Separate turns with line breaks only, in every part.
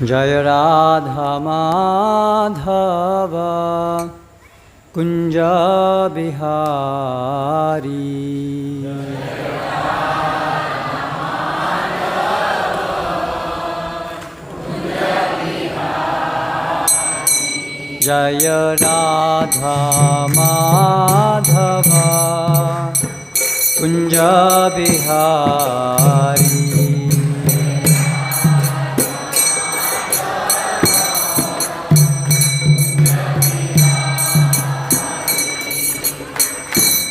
जय राधा माधव कुंज बिहारी। जय राधा माधव कुंज बिहारी।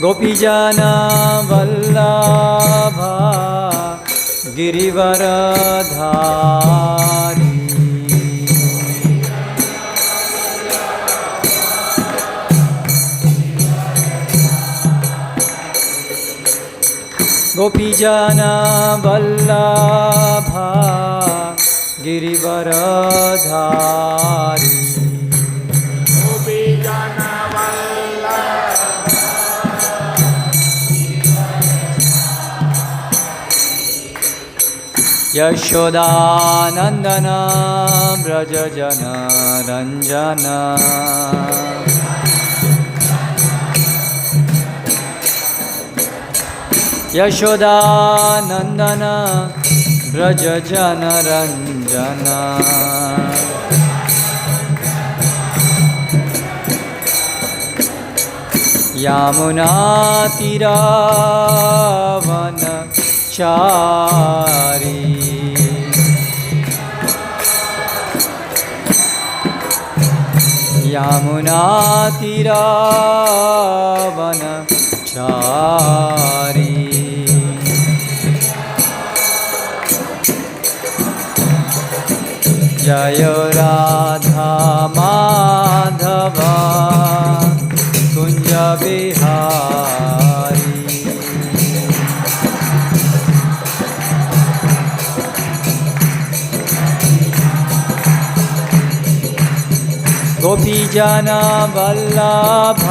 गोपीजन वल्लभ गिरिवरधारी। गोपीजन वल्लभ गिरिवरधारी। यशोदानंदन व्रज जन रंजन। यशोदानंदन व्रज जन रंजन। यमुना तीरावन चारी। यमुना तीरावन चारी। जय राधा माधव कुंज बिहारी। गोपीजन वल्लभ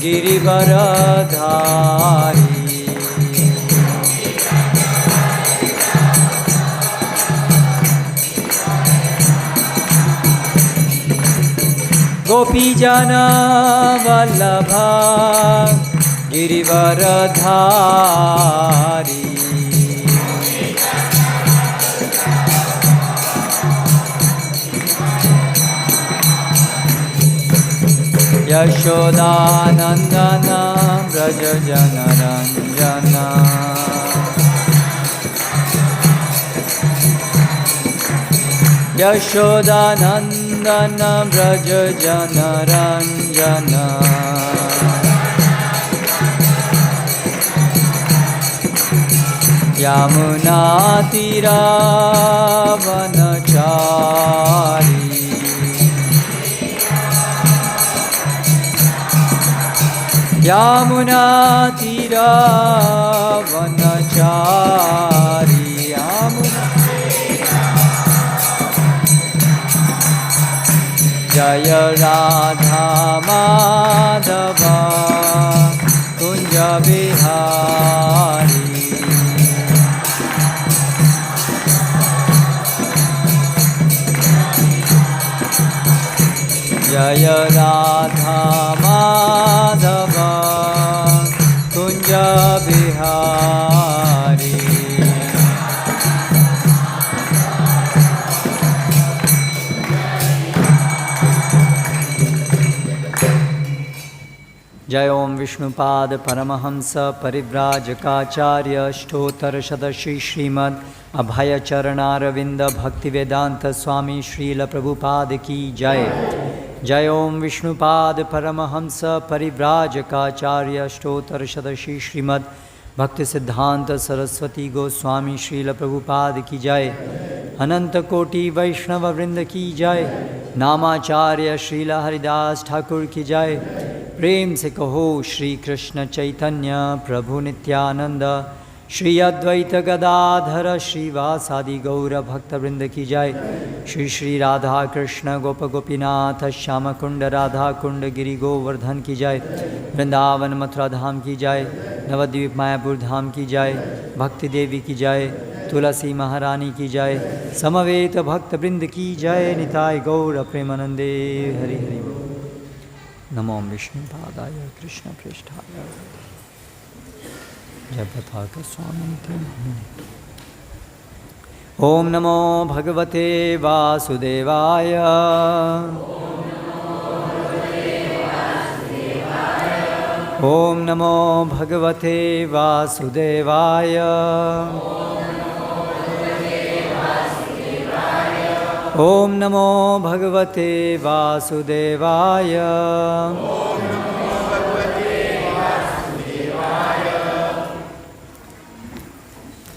गिरिवरधारी। गोपीजन वल्लभ गिरिवरधारी। यशोदानंदन व्रज जन रंजन। यशोदानंदन व्रज जन रंजन। यमुना तीरावन चारी। यमुना तीरावन चारी। जय राधा माधव कुंज बिहारी। जय राधा माधव कुंज बिहारी। जय ओम विष्णुपाद परमहंस परिव्राजकाचार्य अष्टोत्तर शतश्री श्रीमद् अभयचरणारविंद भक्तिवेदांत स्वामी श्रील प्रभुपाद की जय। जय ओम विष्णुपाद परमहंस परिव्राजकाचार्य अष्टोत्तर शतश्री श्रीमद् भक्ति सिद्धांत सरस्वती गोस्वामी श्रील प्रभुपाद की जय। अनंत कोटि वैष्णव वृंद की जय। नामाचार्य श्रील हरिदास ठाकुर की जय। प्रेम से कहो श्री कृष्ण चैतन्य प्रभु नित्यानंद श्री अद्वैत गदाधर श्रीवासादि गौर भक्तवृंद की जय। श्री श्री राधा कृष्ण गोप गोपीनाथ श्याम कुंड राधा कुंड गिरि गोवर्धन की जय। वृंदावन मथुरा धाम की जय। नवद्वीप मायापुर धाम की जय। भक्ति देवी की जय। तुलसी महारानी की जय। समवेत भक्तवृंद की जय। निताय गौर प्रेमानंदे हरि हरि बोल। नमो विष्णुपादाय कृष्ण पृष्ठाय जय पताका स्वामी ते। ओम नमो भगवते वासुदेवाय। ओम नमो भगवते वासुदेवाय। ओम नमो भगवते वासुदेवाय।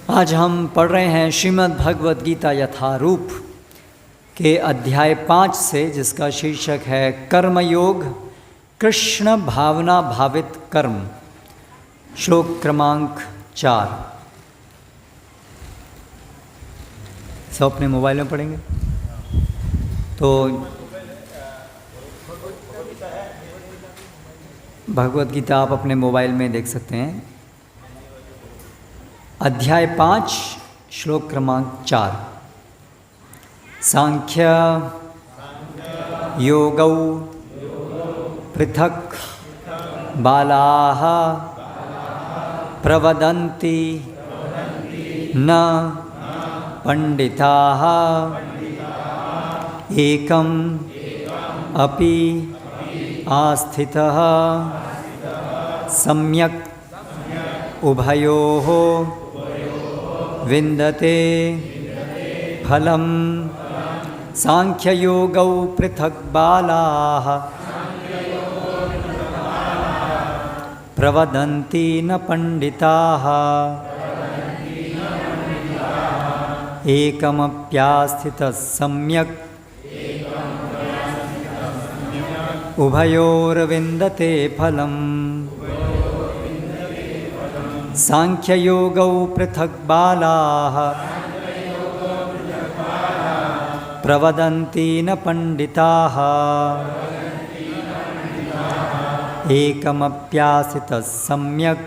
आज हम पढ़ रहे हैं श्रीमद् भगवद गीता यथारूप के अध्याय 5 से, जिसका शीर्षक है कर्मयोग कृष्ण भावना भावित कर्म। श्लोक क्रमांक 4। सब अपने मोबाइल में पढ़ेंगे तो भगवद गीता आप अपने मोबाइल में देख सकते हैं। अध्याय 5 श्लोक क्रमांक 4। सांख्य योगौ पृथक् बालाः प्रवदन्ति न पंडिताः एकम् अपि आस्थितः सम्यक् उभयोः विन्दते फलं। सांख्ययोगौ पृथक् बालाः प्रवदन्ति न पंडिताः एकमप्यास्थितः सम्यक् उभयोर्विन्दते फलम्। सांख्ययोगौ पृथक् बालाः प्रवदन्ति न पंडिताः एकमप्यास्थितः सम्यक्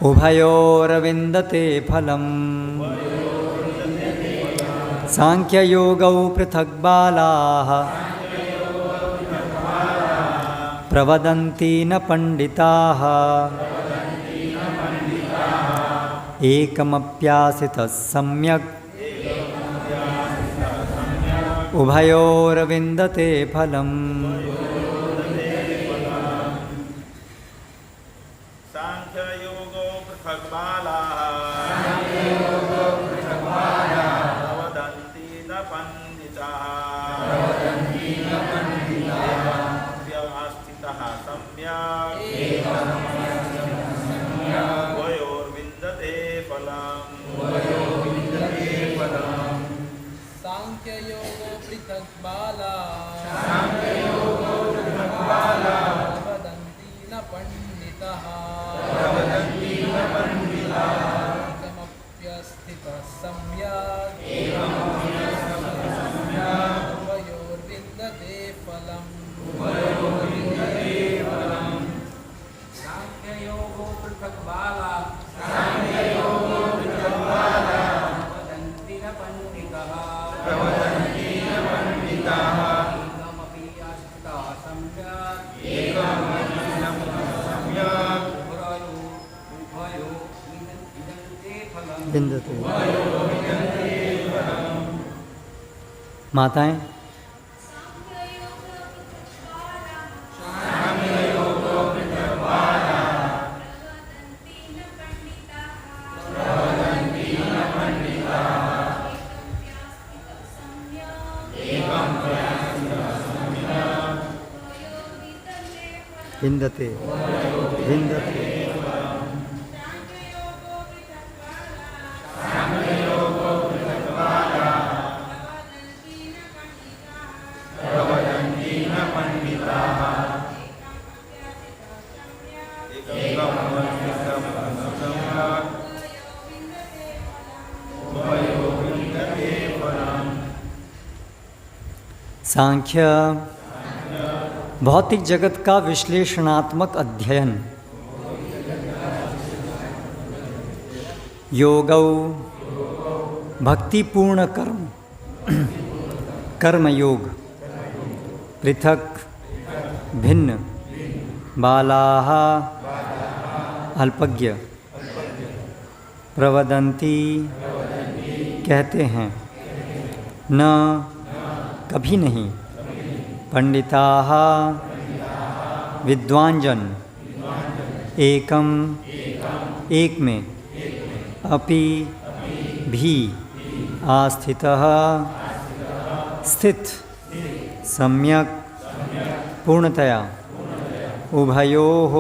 उभयोर्विन्दते फलम्। सांख्ययोगौ पृथक् बालाः प्रवदन्ति न पंडिताः एकमप्यास्थितः सम्यक् उभयोर्विन्दते फलम्।
सांख्ययोगो पृथक् बालाः प्रवदन्ति न पंडिताः एकमप्यास्थितः सम्यक् उभयोर्विन्दते फलम्।
सांख्ययोगो पृथक् बालाः प्रवदन्ति न पंडिताः एकमप्यस्थितः सम्यक् उभयोर्विन्दते फलम्। सांख्ययोगो पृथक् बालाः प्रवदन्ति न पंडिताः एकमपि आस्थितः सम्यक् उभयोर्विन्दते फलम्।
विन्दते। माताएं विन्दते विन्दते।
एकम
सांख्य भौतिक जगत का विश्लेषणात्मक अध्ययन। योगौ भक्तिपूर्ण कर्म कर्मयोग। पृथक भिन्न। बालाः अल्पज्ञ। प्रवदन्ति कहते हैं। न कभी नहीं। पंडिताः विद्वांजन। एकम एक में। अपि भी आस्थितः स्थित। सम्यक पूर्णतया। उभयोः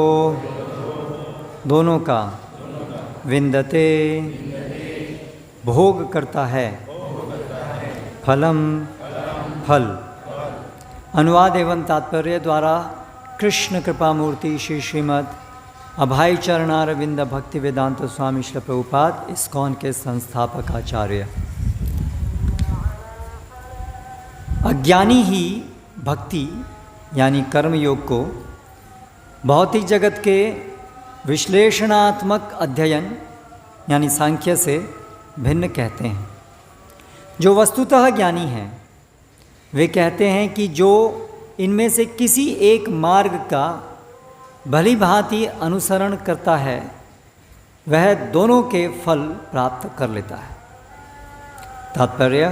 दोनों का। विन्दते भोग करता है। फलम फल। अनुवाद एवं तात्पर्य द्वारा कृष्ण कृपा मूर्ति श्री श्रीमद् अभाई चरणारविंद भक्ति वेदांत स्वामी श्री प्रभुपाद इस्कॉन के संस्थापक आचार्य। अज्ञानी ही भक्ति यानी कर्म योग को भौतिक जगत के विश्लेषणात्मक अध्ययन यानी सांख्य से भिन्न कहते हैं। जो वस्तुतः ज्ञानी हैं वे कहते हैं कि जो इनमें से किसी एक मार्ग का भली भांति अनुसरण करता है वह दोनों के फल प्राप्त कर लेता है। तात्पर्य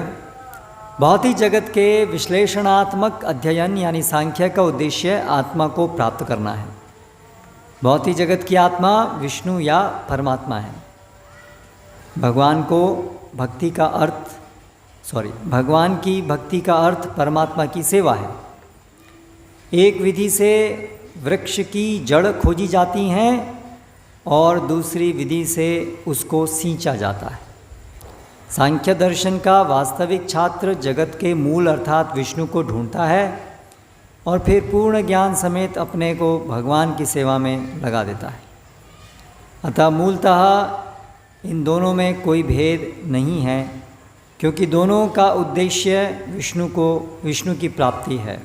भौतिक जगत के विश्लेषणात्मक अध्ययन यानी सांख्य का उद्देश्य आत्मा को प्राप्त करना है। भौतिक जगत की आत्मा विष्णु या परमात्मा है। भगवान की भक्ति का अर्थ परमात्मा की सेवा है। एक विधि से वृक्ष की जड़ खोजी जाती हैं और दूसरी विधि से उसको सींचा जाता है। सांख्य दर्शन का वास्तविक छात्र जगत के मूल अर्थात विष्णु को ढूंढता है और फिर पूर्ण ज्ञान समेत अपने को भगवान की सेवा में लगा देता है। अतः मूलतः इन दोनों में कोई भेद नहीं है क्योंकि दोनों का उद्देश्य विष्णु की प्राप्ति है।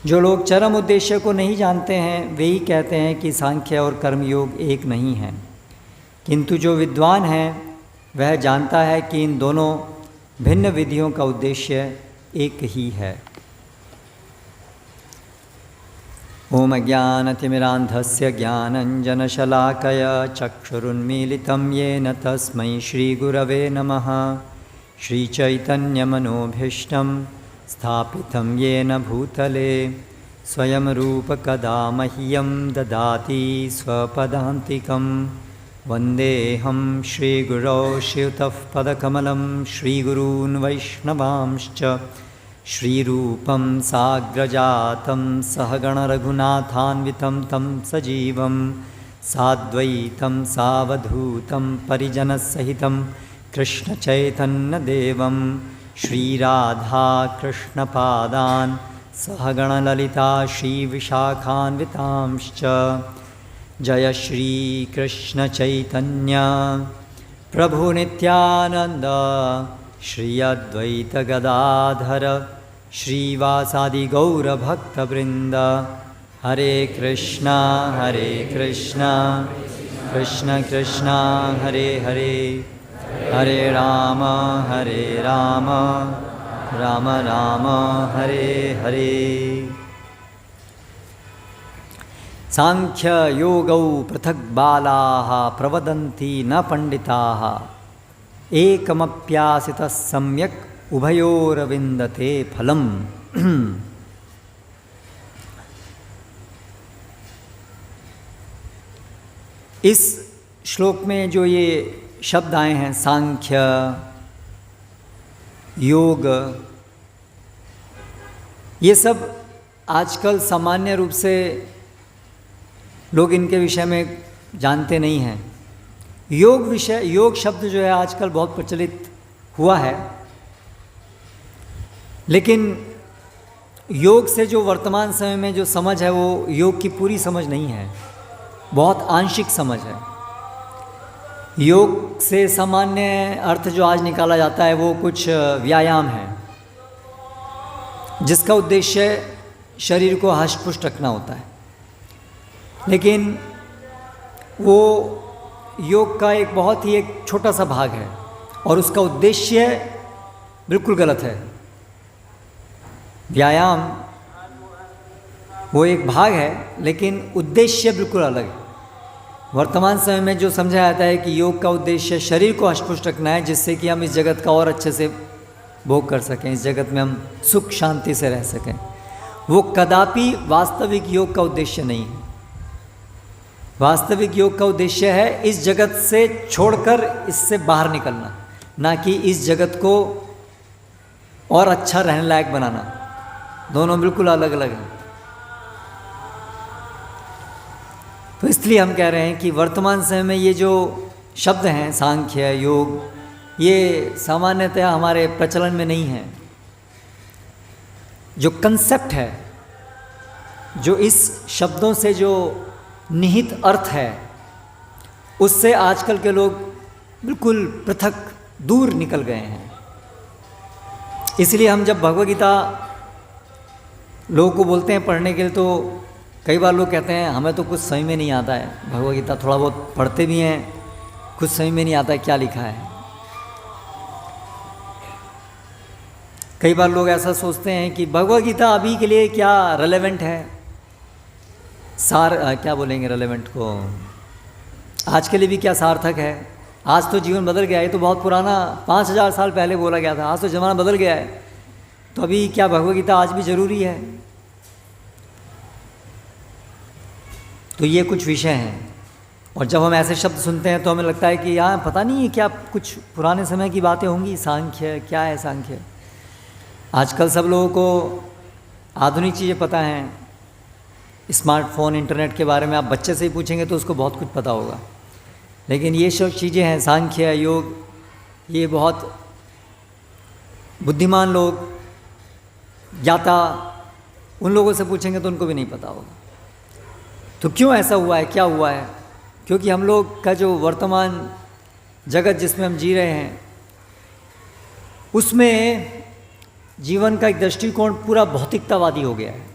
जो लोग चरम उद्देश्य को नहीं जानते हैं वे ही कहते हैं कि सांख्य और कर्मयोग एक नहीं हैं, किंतु जो विद्वान है वह जानता है कि इन दोनों भिन्न विधियों का उद्देश्य एक ही है। ओम ज्ञानतिमिरान्धस्य ज्ञानञ्जनशलाकया चक्षुरुन्मीलितं येन तस्मै श्रीगुरवे नमः। श्रीचैतन्यमनोभीष्टं स्थापितं येन भूतले स्वयं रूपकदा मह्यं ददाति स्वपदान्तिकं। वन्देऽहं श्रीगुरौ शिवतः पदकमलं श्रीगुरून् वैष्णवांश्च। श्रीरूपं साग्रजातं सहगणरघुनाथान्वितं तं सजीवं साद्वैतं सावधूतं परिजनसहितं कृष्णचैतन्यदेवं श्रीराधाकृष्णपादान् सहगणललिता श्रीविशाखान्वितांश्च। जय श्रीकृष्णचैतन्य प्रभु नित्यानन्द श्री अद्वैत गदाधर श्रीवासादि गौरभक्तवृंद। हरे कृष्णा कृष्ण कृष्णा हरे हरे, हरे राम राम राम हरे हरे। सांख्य योगौ पृथक बालाः प्रवदन्ति न पंडिताः। एकमप्यासितः सम्यक् उभयोरविन्दते फलम्। इस श्लोक में जो ये शब्द आए हैं सांख्य योग, ये सब आजकल सामान्य रूप से लोग इनके विषय में जानते नहीं हैं। योग शब्द जो है आजकल बहुत प्रचलित हुआ है, लेकिन योग से जो वर्तमान समय में जो समझ है वो योग की पूरी समझ नहीं है, बहुत आंशिक समझ है। योग से सामान्य अर्थ जो आज निकाला जाता है वो कुछ व्यायाम है, जिसका उद्देश्य शरीर को हष्ट-पुष्ट रखना होता है, लेकिन वो योग का एक बहुत ही एक छोटा सा भाग है और उसका उद्देश्य बिल्कुल गलत है। व्यायाम वो एक भाग है, लेकिन उद्देश्य बिल्कुल अलग है। वर्तमान समय में जो समझा जाता है कि योग का उद्देश्य शरीर को हष्ट-पुष्ट रखना है, जिससे कि हम इस जगत का और अच्छे से भोग कर सकें, इस जगत में हम सुख शांति से रह सकें, वो कदापि वास्तविक योग का उद्देश्य नहीं है। वास्तविक योग का उद्देश्य है इस जगत से छोड़कर इससे बाहर निकलना, ना कि इस जगत को और अच्छा रहने लायक बनाना। दोनों बिल्कुल अलग अलग हैं। तो इसलिए हम कह रहे हैं कि वर्तमान समय में ये जो शब्द हैं सांख्य योग, ये सामान्यतः हमारे प्रचलन में नहीं है। जो कंसेप्ट है, जो इस शब्दों से जो निहित अर्थ है, उससे आजकल के लोग बिल्कुल पृथक दूर निकल गए हैं। इसलिए हम जब भगवद गीता लोगों को बोलते हैं पढ़ने के लिए, तो कई बार लोग कहते हैं हमें तो कुछ समझ में नहीं आता है भगवद गीता। थोड़ा बहुत पढ़ते भी हैं, कुछ समझ में नहीं आता है क्या लिखा है। कई बार लोग ऐसा सोचते हैं कि भगवद गीता अभी के लिए क्या रेलेवेंट है, क्या बोलेंगे रेलेवेंट को, आज के लिए भी क्या सार्थक है। आज तो जीवन बदल गया है, ये तो बहुत पुराना 5000 साल पहले बोला गया था। आज तो ज़माना बदल गया है, तो अभी क्या भगवद गीता आज भी ज़रूरी है। तो ये कुछ विषय हैं, और जब हम ऐसे शब्द सुनते हैं तो हमें लगता है कि यहाँ पता नहीं है क्या कुछ पुराने समय की बातें होंगी। सांख्य क्या है? सांख्य आजकल सब लोगों को आधुनिक चीज़ें पता हैं, स्मार्टफोन इंटरनेट के बारे में आप बच्चे से ही पूछेंगे तो उसको बहुत कुछ पता होगा। लेकिन ये सब चीज़ें हैं सांख्य योग, ये बहुत बुद्धिमान लोग ज्ञाता, उन लोगों से पूछेंगे तो उनको भी नहीं पता होगा। तो क्यों ऐसा हुआ है, क्या हुआ है? क्योंकि हम लोग का जो वर्तमान जगत जिसमें हम जी रहे हैं, उसमें जीवन का एक दृष्टिकोण पूरा भौतिकतावादी हो गया है।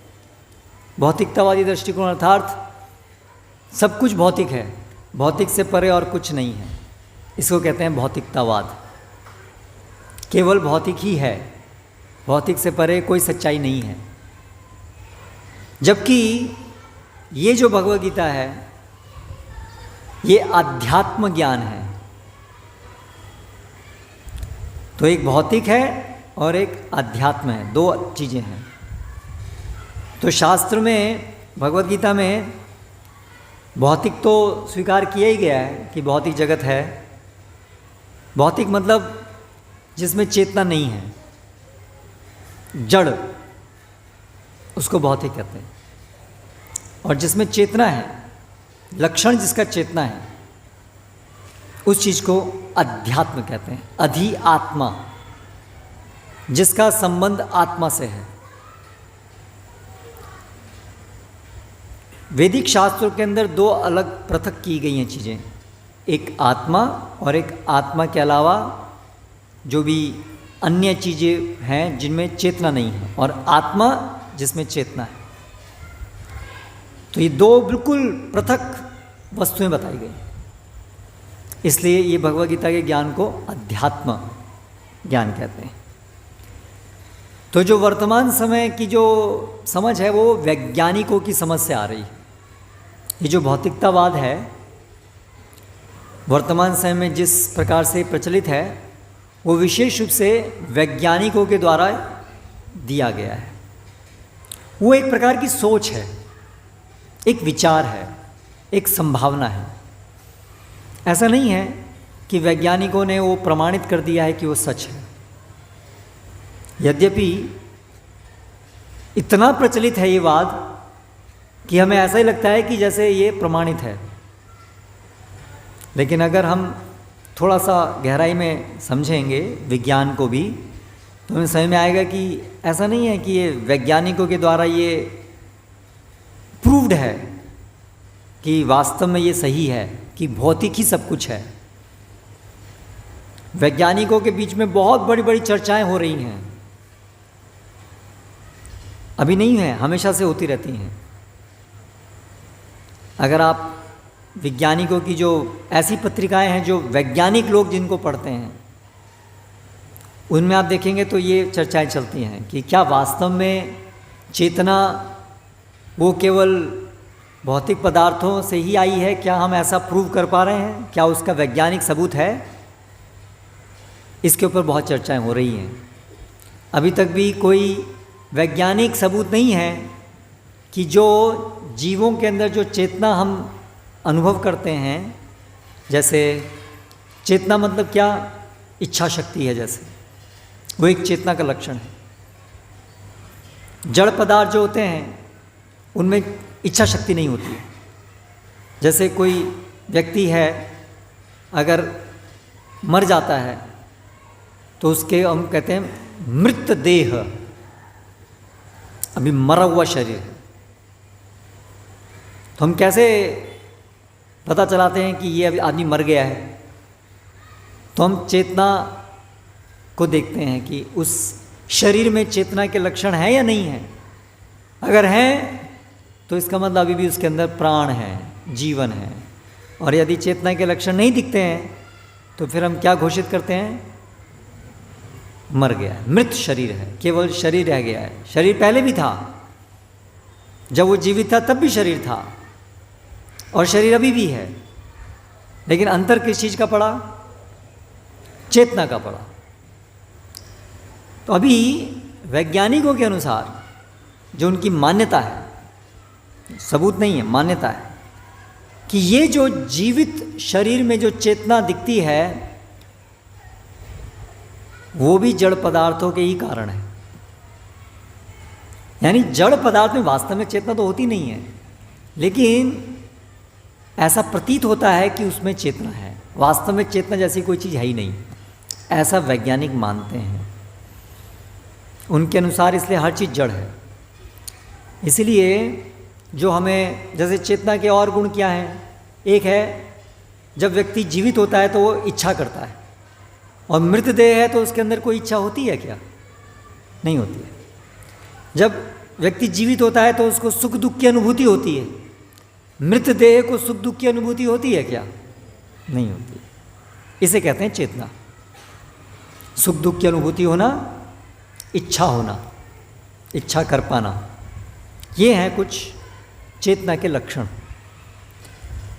भौतिकतावादी दृष्टिकोण अर्थात सब कुछ भौतिक है, भौतिक से परे और कुछ नहीं है। इसको कहते हैं भौतिकतावाद। केवल भौतिक ही है, भौतिक से परे कोई सच्चाई नहीं है। जबकि ये जो भगवद गीता है, ये आध्यात्म ज्ञान है। तो एक भौतिक है और एक अध्यात्म है, दो चीज़ें हैं। तो शास्त्र में भगवद गीता में भौतिक तो स्वीकार किया ही गया है कि भौतिक जगत है। भौतिक मतलब जिसमें चेतना नहीं है, जड़, उसको भौतिक कहते हैं। और जिसमें चेतना है, लक्षण जिसका चेतना है, उस चीज़ को अध्यात्म कहते हैं। अधि आत्मा, जिसका संबंध आत्मा से है। वैदिक शास्त्रों के अंदर दो अलग पृथक की गई हैं चीज़ें, एक आत्मा और एक आत्मा के अलावा जो भी अन्य चीज़ें हैं जिनमें चेतना नहीं है, और आत्मा जिसमें चेतना है। तो ये दो बिल्कुल पृथक वस्तुएं बताई गई। इसलिए ये भगवद गीता के ज्ञान को अध्यात्म ज्ञान कहते हैं। तो जो वर्तमान समय की जो समझ है वो वैज्ञानिकों की समझ से आ रही है। ये जो भौतिकतावाद है वर्तमान समय में जिस प्रकार से प्रचलित है, वो विशेष रूप से वैज्ञानिकों के द्वारा दिया गया है। वो एक प्रकार की सोच है, एक विचार है, एक संभावना है। ऐसा नहीं है कि वैज्ञानिकों ने वो प्रमाणित कर दिया है कि वो सच है। यद्यपि इतना प्रचलित है ये वाद कि हमें ऐसा ही लगता है कि जैसे ये प्रमाणित है, लेकिन अगर हम थोड़ा सा गहराई में समझेंगे विज्ञान को भी, तो हमें समझ में आएगा कि ऐसा नहीं है कि ये वैज्ञानिकों के द्वारा ये प्रूव्ड है कि वास्तव में ये सही है कि भौतिक ही सब कुछ है। वैज्ञानिकों के बीच में बहुत बड़ी बड़ी चर्चाएं हो रही हैं अभी नहीं है, हमेशा से होती रहती हैं। अगर आप वैज्ञानिकों की जो ऐसी पत्रिकाएं हैं जो वैज्ञानिक लोग जिनको पढ़ते हैं, उनमें आप देखेंगे तो ये चर्चाएं चलती हैं कि क्या वास्तव में चेतना वो केवल भौतिक पदार्थों से ही आई है? क्या हम ऐसा प्रूव कर पा रहे हैं? क्या उसका वैज्ञानिक सबूत है? इसके ऊपर बहुत चर्चाएं हो रही हैं। अभी तक भी कोई वैज्ञानिक सबूत नहीं है कि जो जीवों के अंदर जो चेतना हम अनुभव करते हैं, जैसे चेतना मतलब क्या? इच्छा शक्ति है, जैसे वो एक चेतना का लक्षण है। जड़ पदार्थ जो होते हैं उनमें इच्छा शक्ति नहीं होती है। जैसे कोई व्यक्ति है, अगर मर जाता है तो उसके हम कहते हैं मृत देह, अभी मरा हुआ शरीर है, तो हम कैसे पता चलाते हैं कि ये अभी आदमी मर गया है? तो हम चेतना को देखते हैं कि उस शरीर में चेतना के लक्षण है या नहीं है। अगर हैं तो इसका मतलब अभी भी उसके अंदर प्राण है, जीवन है। और यदि चेतना के लक्षण नहीं दिखते हैं तो फिर हम क्या घोषित करते हैं? मर गया है, मृत शरीर है, केवल शरीर रह गया है। शरीर पहले भी था, जब वो जीवित था तब भी शरीर था, और शरीर अभी भी है, लेकिन अंतर किस चीज़ का पड़ा? चेतना का पड़ा। तो अभी वैज्ञानिकों के अनुसार जो उनकी मान्यता है, सबूत नहीं है, मान्यता है कि ये जो जीवित शरीर में जो चेतना दिखती है वो भी जड़ पदार्थों के ही कारण है। यानी जड़ पदार्थ में वास्तव में चेतना तो होती नहीं है, लेकिन ऐसा प्रतीत होता है कि उसमें चेतना है। वास्तव में चेतना जैसी कोई चीज़ है ही नहीं, ऐसा वैज्ञानिक मानते हैं। उनके अनुसार इसलिए हर चीज़ जड़ है। इसलिए जो हमें, जैसे चेतना के और गुण क्या हैं? एक है, जब व्यक्ति जीवित होता है तो वो इच्छा करता है, और मृतदेह है तो उसके अंदर कोई इच्छा होती है क्या? नहीं होती है। जब व्यक्ति जीवित होता है तो उसको सुख दुख की अनुभूति होती है, मृतदेह को सुख दुख की अनुभूति होती है क्या? नहीं होती। इसे कहते हैं चेतना। सुख दुख की अनुभूति होना, इच्छा होना, इच्छा कर पाना, ये हैं कुछ चेतना के लक्षण।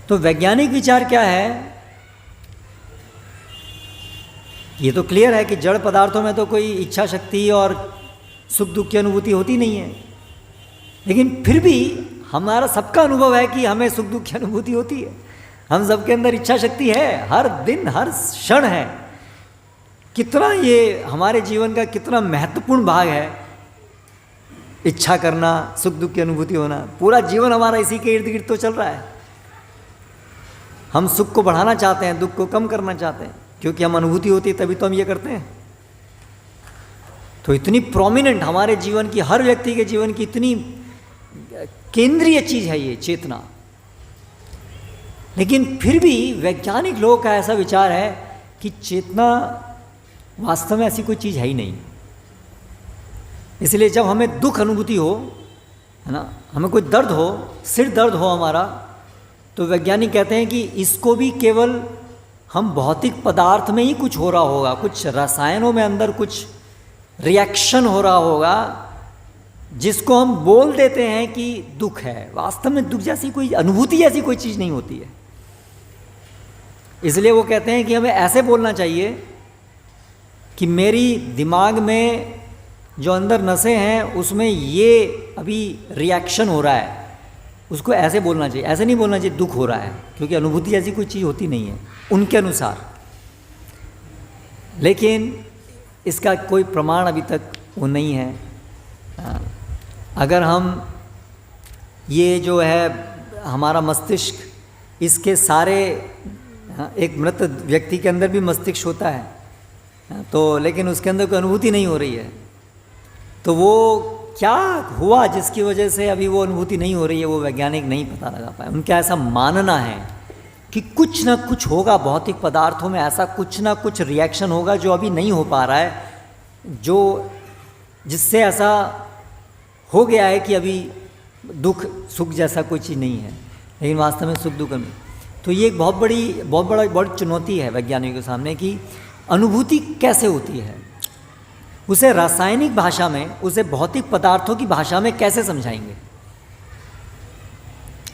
तो वैज्ञानिक विचार क्या है? ये तो क्लियर है कि जड़ पदार्थों में तो कोई इच्छा शक्ति और सुख दुख की अनुभूति होती नहीं है, लेकिन फिर भी हमारा सबका अनुभव है कि हमें सुख दुख की अनुभूति होती है। हम सबके अंदर इच्छा शक्ति है, हर दिन हर क्षण है। कितना ये हमारे जीवन का कितना महत्वपूर्ण भाग है, इच्छा करना, सुख दुख की अनुभूति होना। पूरा जीवन हमारा इसी के इर्द गिर्द तो चल रहा है। हम सुख को बढ़ाना चाहते हैं, दुख को कम करना चाहते हैं, क्योंकि हम अनुभूति होती है तभी तो हम ये करते हैं। तो इतनी प्रोमिनेंट हमारे जीवन की, हर व्यक्ति के जीवन की इतनी केंद्रीय चीज़ है ये चेतना। लेकिन फिर भी वैज्ञानिक लोगों का ऐसा विचार है कि चेतना वास्तव में ऐसी कोई चीज़ है ही नहीं। इसलिए जब हमें दुख अनुभूति हो, है ना, हमें कोई दर्द हो, सिर दर्द हो हमारा, तो वैज्ञानिक कहते हैं कि इसको भी केवल हम भौतिक पदार्थ में ही कुछ हो रहा होगा, कुछ रसायनों में अंदर कुछ रिएक्शन हो रहा होगा, जिसको हम बोल देते हैं कि दुख है। वास्तव में दुख जैसी कोई अनुभूति जैसी कोई चीज़ नहीं होती है। इसलिए वो कहते हैं कि हमें ऐसे बोलना चाहिए कि मेरी दिमाग में जो अंदर नसें हैं उसमें ये अभी रिएक्शन हो रहा है, उसको ऐसे बोलना चाहिए। ऐसे नहीं बोलना चाहिए दुख हो रहा है, क्योंकि अनुभूति जैसी कोई चीज़ होती नहीं है उनके अनुसार। लेकिन इसका कोई प्रमाण अभी तक वो नहीं है। अगर हम ये जो है हमारा मस्तिष्क, इसके सारे, एक मृत व्यक्ति के अंदर भी मस्तिष्क होता है, तो लेकिन उसके अंदर कोई अनुभूति नहीं हो रही है, तो वो क्या हुआ जिसकी वजह से अभी वो अनुभूति नहीं हो रही है, वो वैज्ञानिक नहीं पता लगा पाए। उनका ऐसा मानना है कि कुछ ना कुछ होगा भौतिक पदार्थों में, ऐसा कुछ ना कुछ रिएक्शन होगा जो अभी नहीं हो पा रहा है, जो जिससे ऐसा हो गया है कि अभी दुख सुख जैसा कोई चीज़ नहीं है, लेकिन वास्तव में सुख दुख में। तो ये एक बहुत बड़ी चुनौती है वैज्ञानिकों के सामने कि अनुभूति कैसे होती है, उसे रासायनिक भाषा में, उसे भौतिक पदार्थों की भाषा में कैसे समझाएंगे।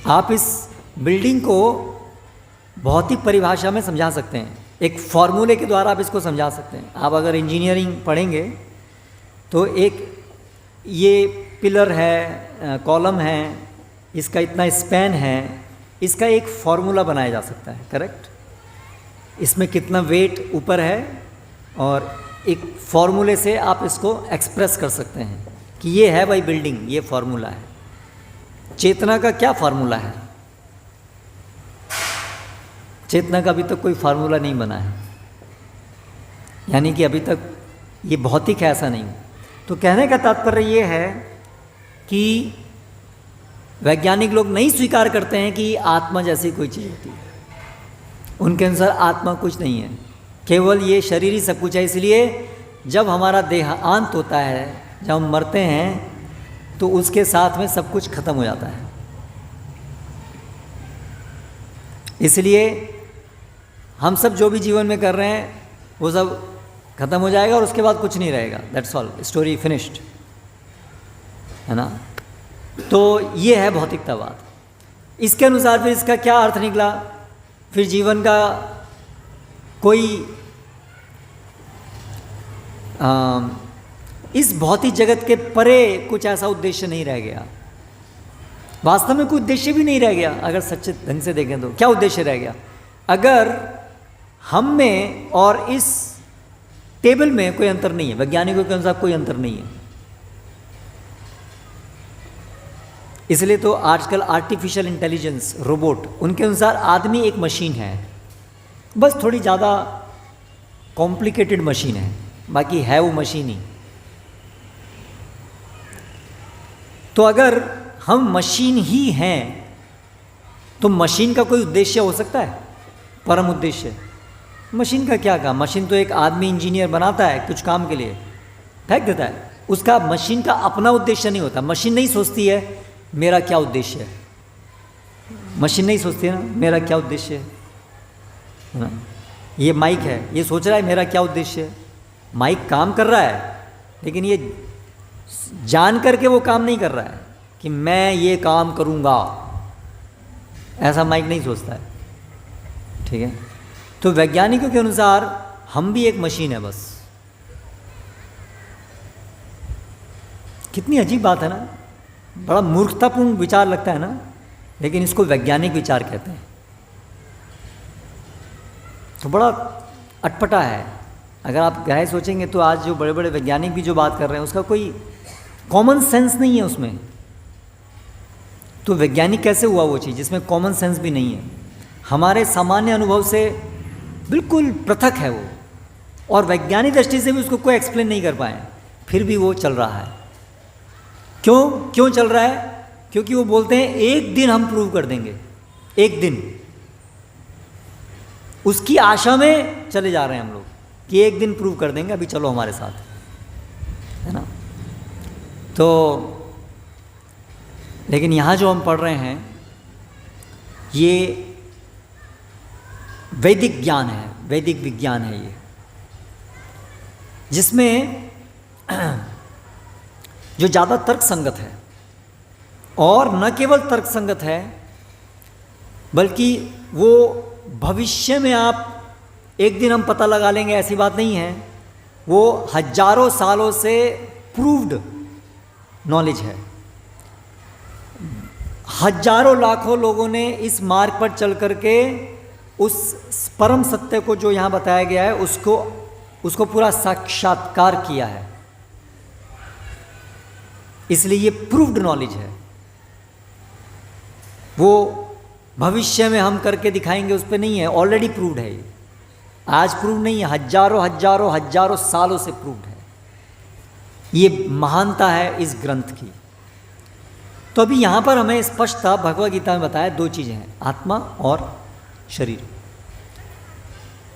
आप इस बिल्डिंग को भौतिक परिभाषा में समझा सकते हैं, एक फॉर्मूले के द्वारा आप इसको समझा सकते हैं। आप अगर इंजीनियरिंग पढ़ेंगे तो एक ये पिलर है, कॉलम है, इसका इतना स्पैन है, इसका एक फॉर्मूला बनाया जा सकता है, करेक्ट। इसमें कितना वेट ऊपर है और एक फॉर्मूले से आप इसको एक्सप्रेस कर सकते हैं कि ये है भाई बिल्डिंग, ये फॉर्मूला है। चेतना का क्या फार्मूला है? चेतना का अभी तक कोई फार्मूला नहीं बना है, यानी कि अभी तक ये भौतिक है ऐसा नहीं। तो कहने का तात्पर्य ये है कि वैज्ञानिक लोग नहीं स्वीकार करते हैं कि आत्मा जैसी कोई चीज़ होती है। उनके अनुसार आत्मा कुछ नहीं है, केवल ये शरीर ही सब कुछ है। इसलिए जब हमारा देहांत होता है, जब हम मरते हैं, तो उसके साथ में सब कुछ खत्म हो जाता है। इसलिए हम सब जो भी जीवन में कर रहे हैं वो सब खत्म हो जाएगा और उसके बाद कुछ नहीं रहेगा। दैट्स ऑल, स्टोरी फिनिश्ड, है ना। तो ये है भौतिकतावाद। इसके अनुसार फिर इसका क्या अर्थ निकला? फिर जीवन का कोई इस भौतिक जगत के परे कुछ ऐसा उद्देश्य नहीं रह गया। वास्तव में कोई उद्देश्य भी नहीं रह गया। अगर सच्चे ढंग से देखें तो क्या उद्देश्य रह गया? अगर हम में और इस टेबल में कोई अंतर नहीं है, वैज्ञानिकों के अनुसार कोई अंतर नहीं है। इसलिए तो आजकल आर्टिफिशियल इंटेलिजेंस, रोबोट, उनके अनुसार आदमी एक मशीन है, बस थोड़ी ज़्यादा कॉम्प्लिकेटेड मशीन है, बाकी है वो मशीन ही। तो अगर हम मशीन ही हैं तो मशीन का कोई उद्देश्य हो सकता है? परम उद्देश्य मशीन का क्या काम? मशीन तो एक आदमी इंजीनियर बनाता है कुछ काम के लिए, फेंक देता है। उसका मशीन का अपना उद्देश्य नहीं होता। मशीन नहीं सोचती है मेरा क्या उद्देश्य है, मशीन नहीं सोचती है ना मेरा क्या उद्देश्य है ना। ये माइक है, ये सोच रहा है मेरा क्या उद्देश्य है। माइक काम कर रहा है, लेकिन ये जान करके वो काम नहीं कर रहा है कि मैं ये काम करूँगा, ऐसा माइक नहीं सोचता है। ठीक है, तो वैज्ञानिकों के अनुसार हम भी एक मशीन है बस। कितनी अजीब बात है ना, बड़ा मूर्खतापूर्ण विचार लगता है ना, लेकिन इसको वैज्ञानिक विचार कहते हैं। तो बड़ा अटपटा है। अगर आप गहराई सोचेंगे तो आज जो बड़े बड़े वैज्ञानिक भी जो बात कर रहे हैं उसका कोई कॉमन सेंस नहीं है उसमें। तो वैज्ञानिक कैसे हुआ वो चीज़ जिसमें कॉमन सेंस भी नहीं है? हमारे सामान्य अनुभव से बिल्कुल पृथक है वो, और वैज्ञानिक दृष्टि से भी उसको कोई एक्सप्लेन नहीं कर पाए, फिर भी वो चल रहा है। क्यों चल रहा है? क्योंकि वो बोलते हैं एक दिन हम प्रूव कर देंगे, एक दिन। उसकी आशा में चले जा रहे हैं हम लोग कि एक दिन प्रूव कर देंगे, अभी चलो हमारे साथ, है ना। तो लेकिन यहाँ जो हम पढ़ रहे हैं ये वैदिक ज्ञान है, वैदिक विज्ञान है ये, जिसमें जो ज़्यादा तर्क संगत है, और न केवल तर्क संगत है बल्कि वो भविष्य में आप एक दिन हम पता लगा लेंगे ऐसी बात नहीं है। वो हजारों सालों से प्रूव्ड नॉलेज है। हजारों लाखों लोगों ने इस मार्ग पर चल करके उस परम सत्य को जो यहाँ बताया गया है उसको पूरा साक्षात्कार किया है। इसलिए ये प्रूव्ड नॉलेज है। वो भविष्य में हम करके दिखाएंगे उस पर नहीं है, ऑलरेडी प्रूव्ड है। ये आज प्रूव नहीं है, हजारों सालों से प्रूव्ड है। ये महानता है इस ग्रंथ की। तो अभी यहाँ पर हमें स्पष्टता भगवद गीता में बताया दो चीज़ें हैं, आत्मा और शरीर।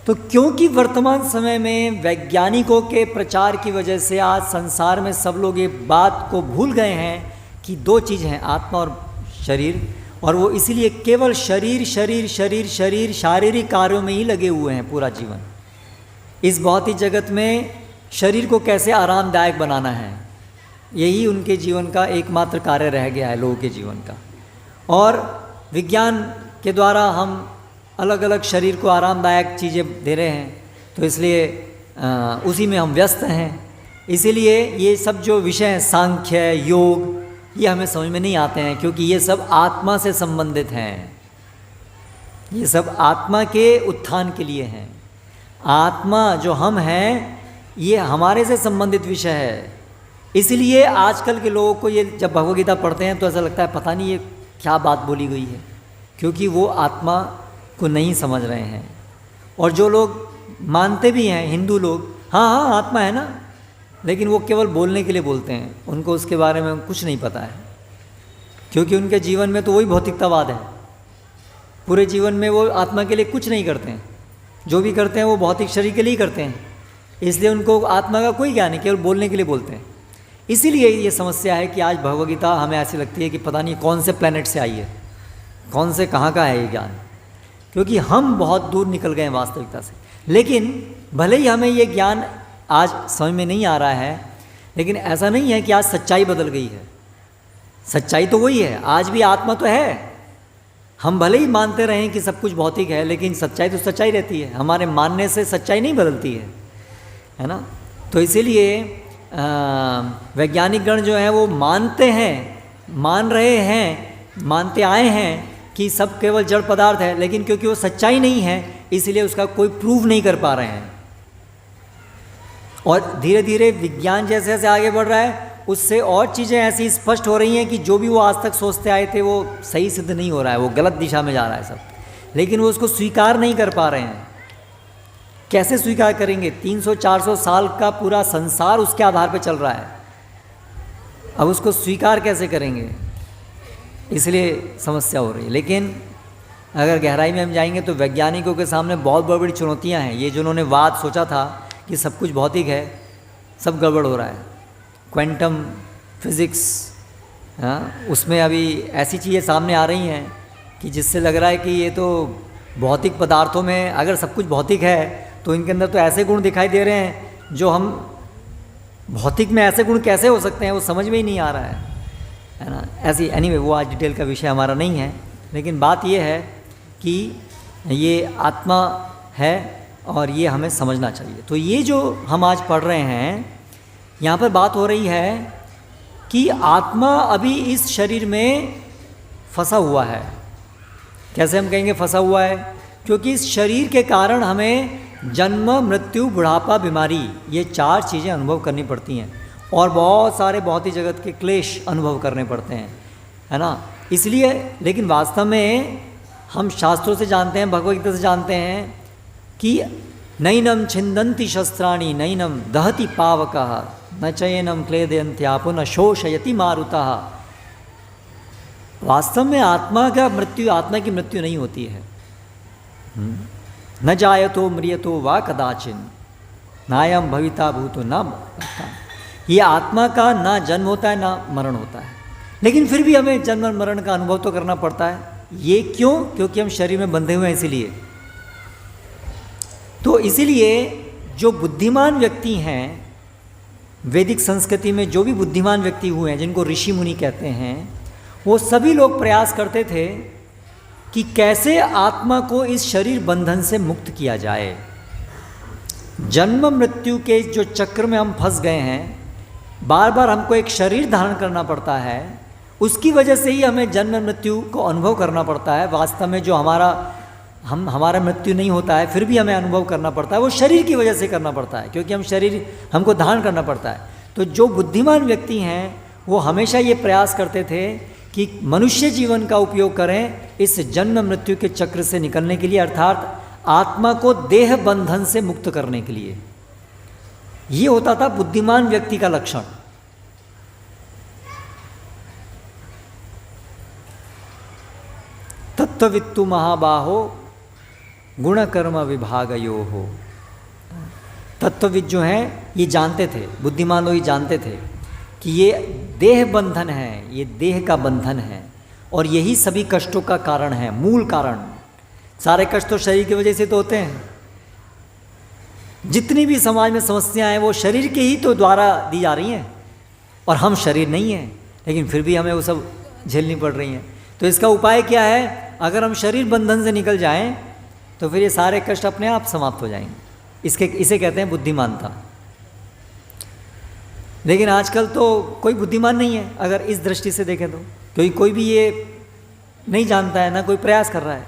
तो क्योंकि वर्तमान समय में वैज्ञानिकों के प्रचार की वजह से आज संसार में सब लोग ये बात को भूल गए हैं कि दो चीज़ हैं, आत्मा और शरीर, और वो इसीलिए केवल शरीर शरीर शरीर शरीर शारीरिक कार्यों में ही लगे हुए हैं पूरा जीवन। इस भौतिक जगत में शरीर को कैसे आरामदायक बनाना है, यही उनके जीवन का एकमात्र कार्य रह गया है, लोगों के जीवन का। और विज्ञान के द्वारा हम अलग अलग शरीर को आरामदायक चीज़ें दे रहे हैं, तो इसलिए उसी में हम व्यस्त हैं। इसीलिए ये सब जो विषय हैं, सांख्य योग, ये हमें समझ में नहीं आते हैं, क्योंकि ये सब आत्मा से संबंधित हैं, ये सब आत्मा के उत्थान के लिए हैं। आत्मा जो हम हैं, ये हमारे से संबंधित विषय है। इसलिए आजकल के लोगों को ये जब भगवद गीता पढ़ते हैं तो ऐसा लगता है पता नहीं ये क्या बात बोली गई है, क्योंकि वो आत्मा को नहीं समझ रहे हैं। और जो लोग मानते भी हैं, हिंदू लोग, हाँ हाँ आत्मा है ना, लेकिन वो केवल बोलने के लिए बोलते हैं, उनको उसके बारे में कुछ नहीं पता है, क्योंकि उनके जीवन में तो वही भौतिकतावाद है। पूरे जीवन में वो आत्मा के लिए कुछ नहीं करते हैं, जो भी करते हैं वो भौतिक शरीर के लिए ही करते हैं, इसलिए उनको आत्मा का कोई ज्ञान नहीं, केवल बोलने के लिए बोलते हैं। इसीलिए ये समस्या है कि आज भगवद गीता हमें ऐसी लगती है कि पता नहीं कौन से प्लैनेट से आई है, कौन से कहाँ का है ये ज्ञान, क्योंकि हम बहुत दूर निकल गए हैं वास्तविकता से। लेकिन भले ही हमें ये ज्ञान आज समझ में नहीं आ रहा है, लेकिन ऐसा नहीं है कि आज सच्चाई बदल गई है। सच्चाई तो वही है, आज भी आत्मा तो है। हम भले ही मानते रहें कि सब कुछ भौतिक है, लेकिन सच्चाई तो सच्चाई रहती है, हमारे मानने से सच्चाई नहीं बदलती है ना। तो इसीलिए वैज्ञानिक गण जो हैं वो मानते हैं, मान रहे हैं, मानते आए हैं कि सब केवल जड़ पदार्थ है, लेकिन क्योंकि वो सच्चाई नहीं है इसलिए उसका कोई प्रूव नहीं कर पा रहे हैं। और धीरे धीरे विज्ञान जैसे जैसे आगे बढ़ रहा है, उससे और चीज़ें ऐसी स्पष्ट हो रही हैं कि जो भी वो आज तक सोचते आए थे वो सही सिद्ध नहीं हो रहा है, वो गलत दिशा में जा रहा है सब, लेकिन वो उसको स्वीकार नहीं कर पा रहे हैं। कैसे स्वीकार करेंगे? 300-400 साल का पूरा संसार उसके आधार पर चल रहा है, अब उसको स्वीकार कैसे करेंगे? इसलिए समस्या हो रही है। लेकिन अगर गहराई में हम जाएंगे तो वैज्ञानिकों के सामने बहुत बड़ी बड़ी चुनौतियाँ हैं। ये जो उन्होंने वाद सोचा था कि सब कुछ भौतिक है, सब गड़बड़ हो रहा है। क्वांटम फिज़िक्स, उसमें अभी ऐसी चीज़ें सामने आ रही हैं कि जिससे लग रहा है कि ये तो भौतिक पदार्थों में, अगर सब कुछ भौतिक है तो इनके अंदर तो ऐसे गुण दिखाई दे रहे हैं जो हम भौतिक में ऐसे गुण कैसे हो सकते हैं, वो समझ में ही नहीं आ रहा है ना। ऐसी एनीवे वो आज डिटेल का विषय हमारा नहीं है, लेकिन बात ये है कि ये आत्मा है और ये हमें समझना चाहिए। तो ये जो हम आज पढ़ रहे हैं, यहाँ पर बात हो रही है कि आत्मा अभी इस शरीर में फंसा हुआ है। कैसे हम कहेंगे फंसा हुआ है? क्योंकि इस शरीर के कारण हमें जन्म, मृत्यु, बुढ़ापा, बीमारी, ये 4 चीज़ें अनुभव करनी पड़ती हैं, और बहुत सारे भौतिक जगत के क्लेश अनुभव करने पड़ते हैं, है ना। इसलिए, लेकिन वास्तव में हम शास्त्रों से जानते हैं, भगवद गीता से जानते हैं कि नैनम छिंदन्ति शस्त्राणि नैनम दहति पावकः न चैनम क्लेदयन्त्यापो न शोषयति मारुतः। वास्तव में आत्मा की मृत्यु नहीं होती है। न जायतो म्रियतो वा कदाचिन नायम भविता भूतो न भविता। ये आत्मा का ना जन्म होता है ना मरण होता है, लेकिन फिर भी हमें जन्म और मरण का अनुभव तो करना पड़ता है। ये क्यों? क्योंकि हम शरीर में बंधे हुए हैं, इसीलिए। तो इसीलिए जो बुद्धिमान व्यक्ति हैं, वैदिक संस्कृति में जो भी बुद्धिमान व्यक्ति हुए हैं, जिनको ऋषि मुनि कहते हैं, वो सभी लोग प्रयास करते थे कि कैसे आत्मा को इस शरीर बंधन से मुक्त किया जाए। जन्म मृत्यु के जो चक्र में हम फंस गए हैं, बार बार हमको एक शरीर धारण करना पड़ता है, उसकी वजह से ही हमें जन्म मृत्यु को अनुभव करना पड़ता है। वास्तव में जो हमारा मृत्यु नहीं होता है, फिर भी हमें अनुभव करना पड़ता है, वो शरीर की वजह से करना पड़ता है, क्योंकि हमको धारण करना पड़ता है। तो जो बुद्धिमान व्यक्ति हैं वो हमेशा ये प्रयास करते थे कि मनुष्य जीवन का उपयोग करें इस जन्म मृत्यु के चक्र से निकलने के लिए, अर्थात आत्मा को देह बंधन से मुक्त करने के लिए। ये होता था बुद्धिमान व्यक्ति का लक्षण। तत्ववित्तु महाबाहो गुण कर्म विभागयो हो। तत्वविद जो हैं ये जानते थे, बुद्धिमान लोग ये जानते थे कि ये देह बंधन है, ये देह का बंधन है और यही सभी कष्टों का कारण है, मूल कारण। सारे कष्ट तो शरीर की वजह से तो होते हैं। जितनी भी समाज में समस्याएं हैं वो शरीर के ही तो द्वारा दी जा रही हैं और हम शरीर नहीं हैं, लेकिन फिर भी हमें वो सब झेलनी पड़ रही हैं। तो इसका उपाय क्या है? अगर हम शरीर बंधन से निकल जाएं तो फिर ये सारे कष्ट अपने आप समाप्त हो जाएंगे। इसे कहते हैं बुद्धिमानता। लेकिन आजकल तो कोई बुद्धिमान नहीं है अगर इस दृष्टि से देखें तो, क्योंकि कोई भी ये नहीं जानता है, ना कोई प्रयास कर रहा है।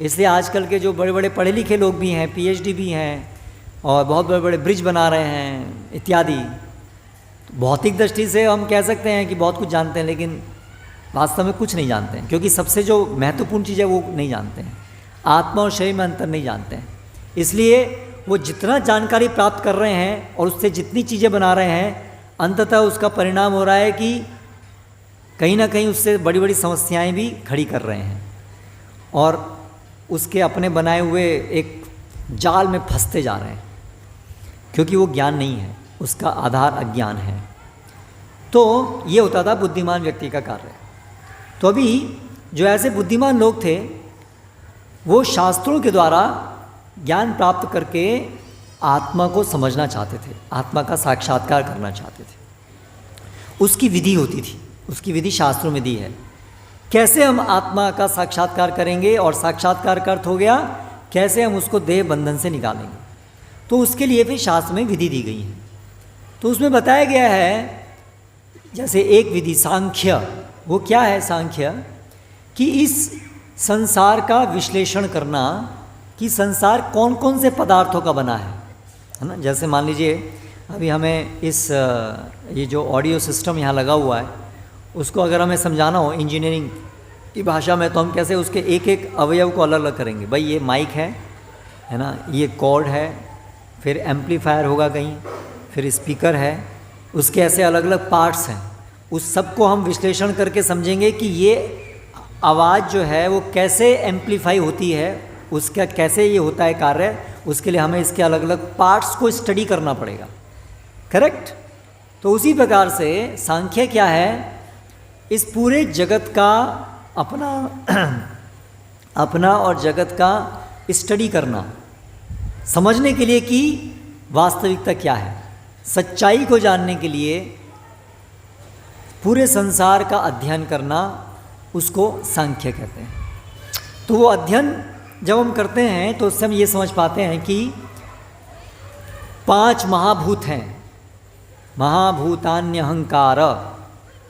इसलिए आजकल के जो बड़े बड़े पढ़े लिखे लोग भी हैं, पीएचडी भी हैं और बहुत बड़े बड़े ब्रिज बना रहे हैं इत्यादि, भौतिक दृष्टि से हम कह सकते हैं कि बहुत कुछ जानते हैं, लेकिन वास्तव में कुछ नहीं जानते हैं। क्योंकि सबसे जो महत्वपूर्ण चीज़ है वो नहीं जानते हैं, आत्मा और शरीर में अंतर नहीं जानते हैं। इसलिए वो जितना जानकारी प्राप्त कर रहे हैं और उससे जितनी चीज़ें बना रहे हैं, अंततः उसका परिणाम हो रहा है कि कहीं ना कहीं उससे बड़ी बड़ी समस्याएं भी खड़ी कर रहे हैं और उसके अपने बनाए हुए एक जाल में फंसते जा रहे हैं, क्योंकि वो ज्ञान नहीं है, उसका आधार अज्ञान है। तो ये होता था बुद्धिमान व्यक्ति का कार्य। तो अभी जो ऐसे बुद्धिमान लोग थे वो शास्त्रों के द्वारा ज्ञान प्राप्त करके आत्मा को समझना चाहते थे, आत्मा का साक्षात्कार करना चाहते थे। उसकी विधि होती थी, उसकी विधि शास्त्रों में दी है। कैसे हम आत्मा का साक्षात्कार करेंगे, और साक्षात्कार का अर्थ हो गया कैसे हम उसको देह बंधन से निकालेंगे। तो उसके लिए फिर शास्त्र में विधि दी गई है। तो उसमें बताया गया है, जैसे एक विधि सांख्य, वो क्या है सांख्य, कि इस संसार का विश्लेषण करना कि संसार कौन कौन से पदार्थों का बना है ना। जैसे मान लीजिए अभी हमें ये जो ऑडियो सिस्टम यहाँ लगा हुआ है उसको अगर हमें समझाना हो इंजीनियरिंग की भाषा में, तो हम कैसे उसके एक एक अवयव को अलग अलग करेंगे। भाई ये माइक है ना, ये कॉर्ड है, फिर एम्पलीफायर होगा कहीं, फिर स्पीकर है, उसके ऐसे अलग अलग पार्ट्स हैं। उस सब को हम विश्लेषण करके समझेंगे कि ये आवाज़ जो है वो कैसे एम्पलीफाई होती है, उसका कैसे ये होता है कार्य। उसके लिए हमें इसके अलग अलग पार्ट्स को स्टडी करना पड़ेगा, करेक्ट। तो उसी प्रकार से सांख्य क्या है, इस पूरे जगत का अपना और जगत का स्टडी करना, समझने के लिए कि वास्तविकता क्या है, सच्चाई को जानने के लिए पूरे संसार का अध्ययन करना, उसको सांख्य कहते हैं। तो वो अध्ययन जब हम करते हैं तो उससे हम ये समझ पाते हैं कि 5 महाभूत हैं, महाभूतान्यहंकार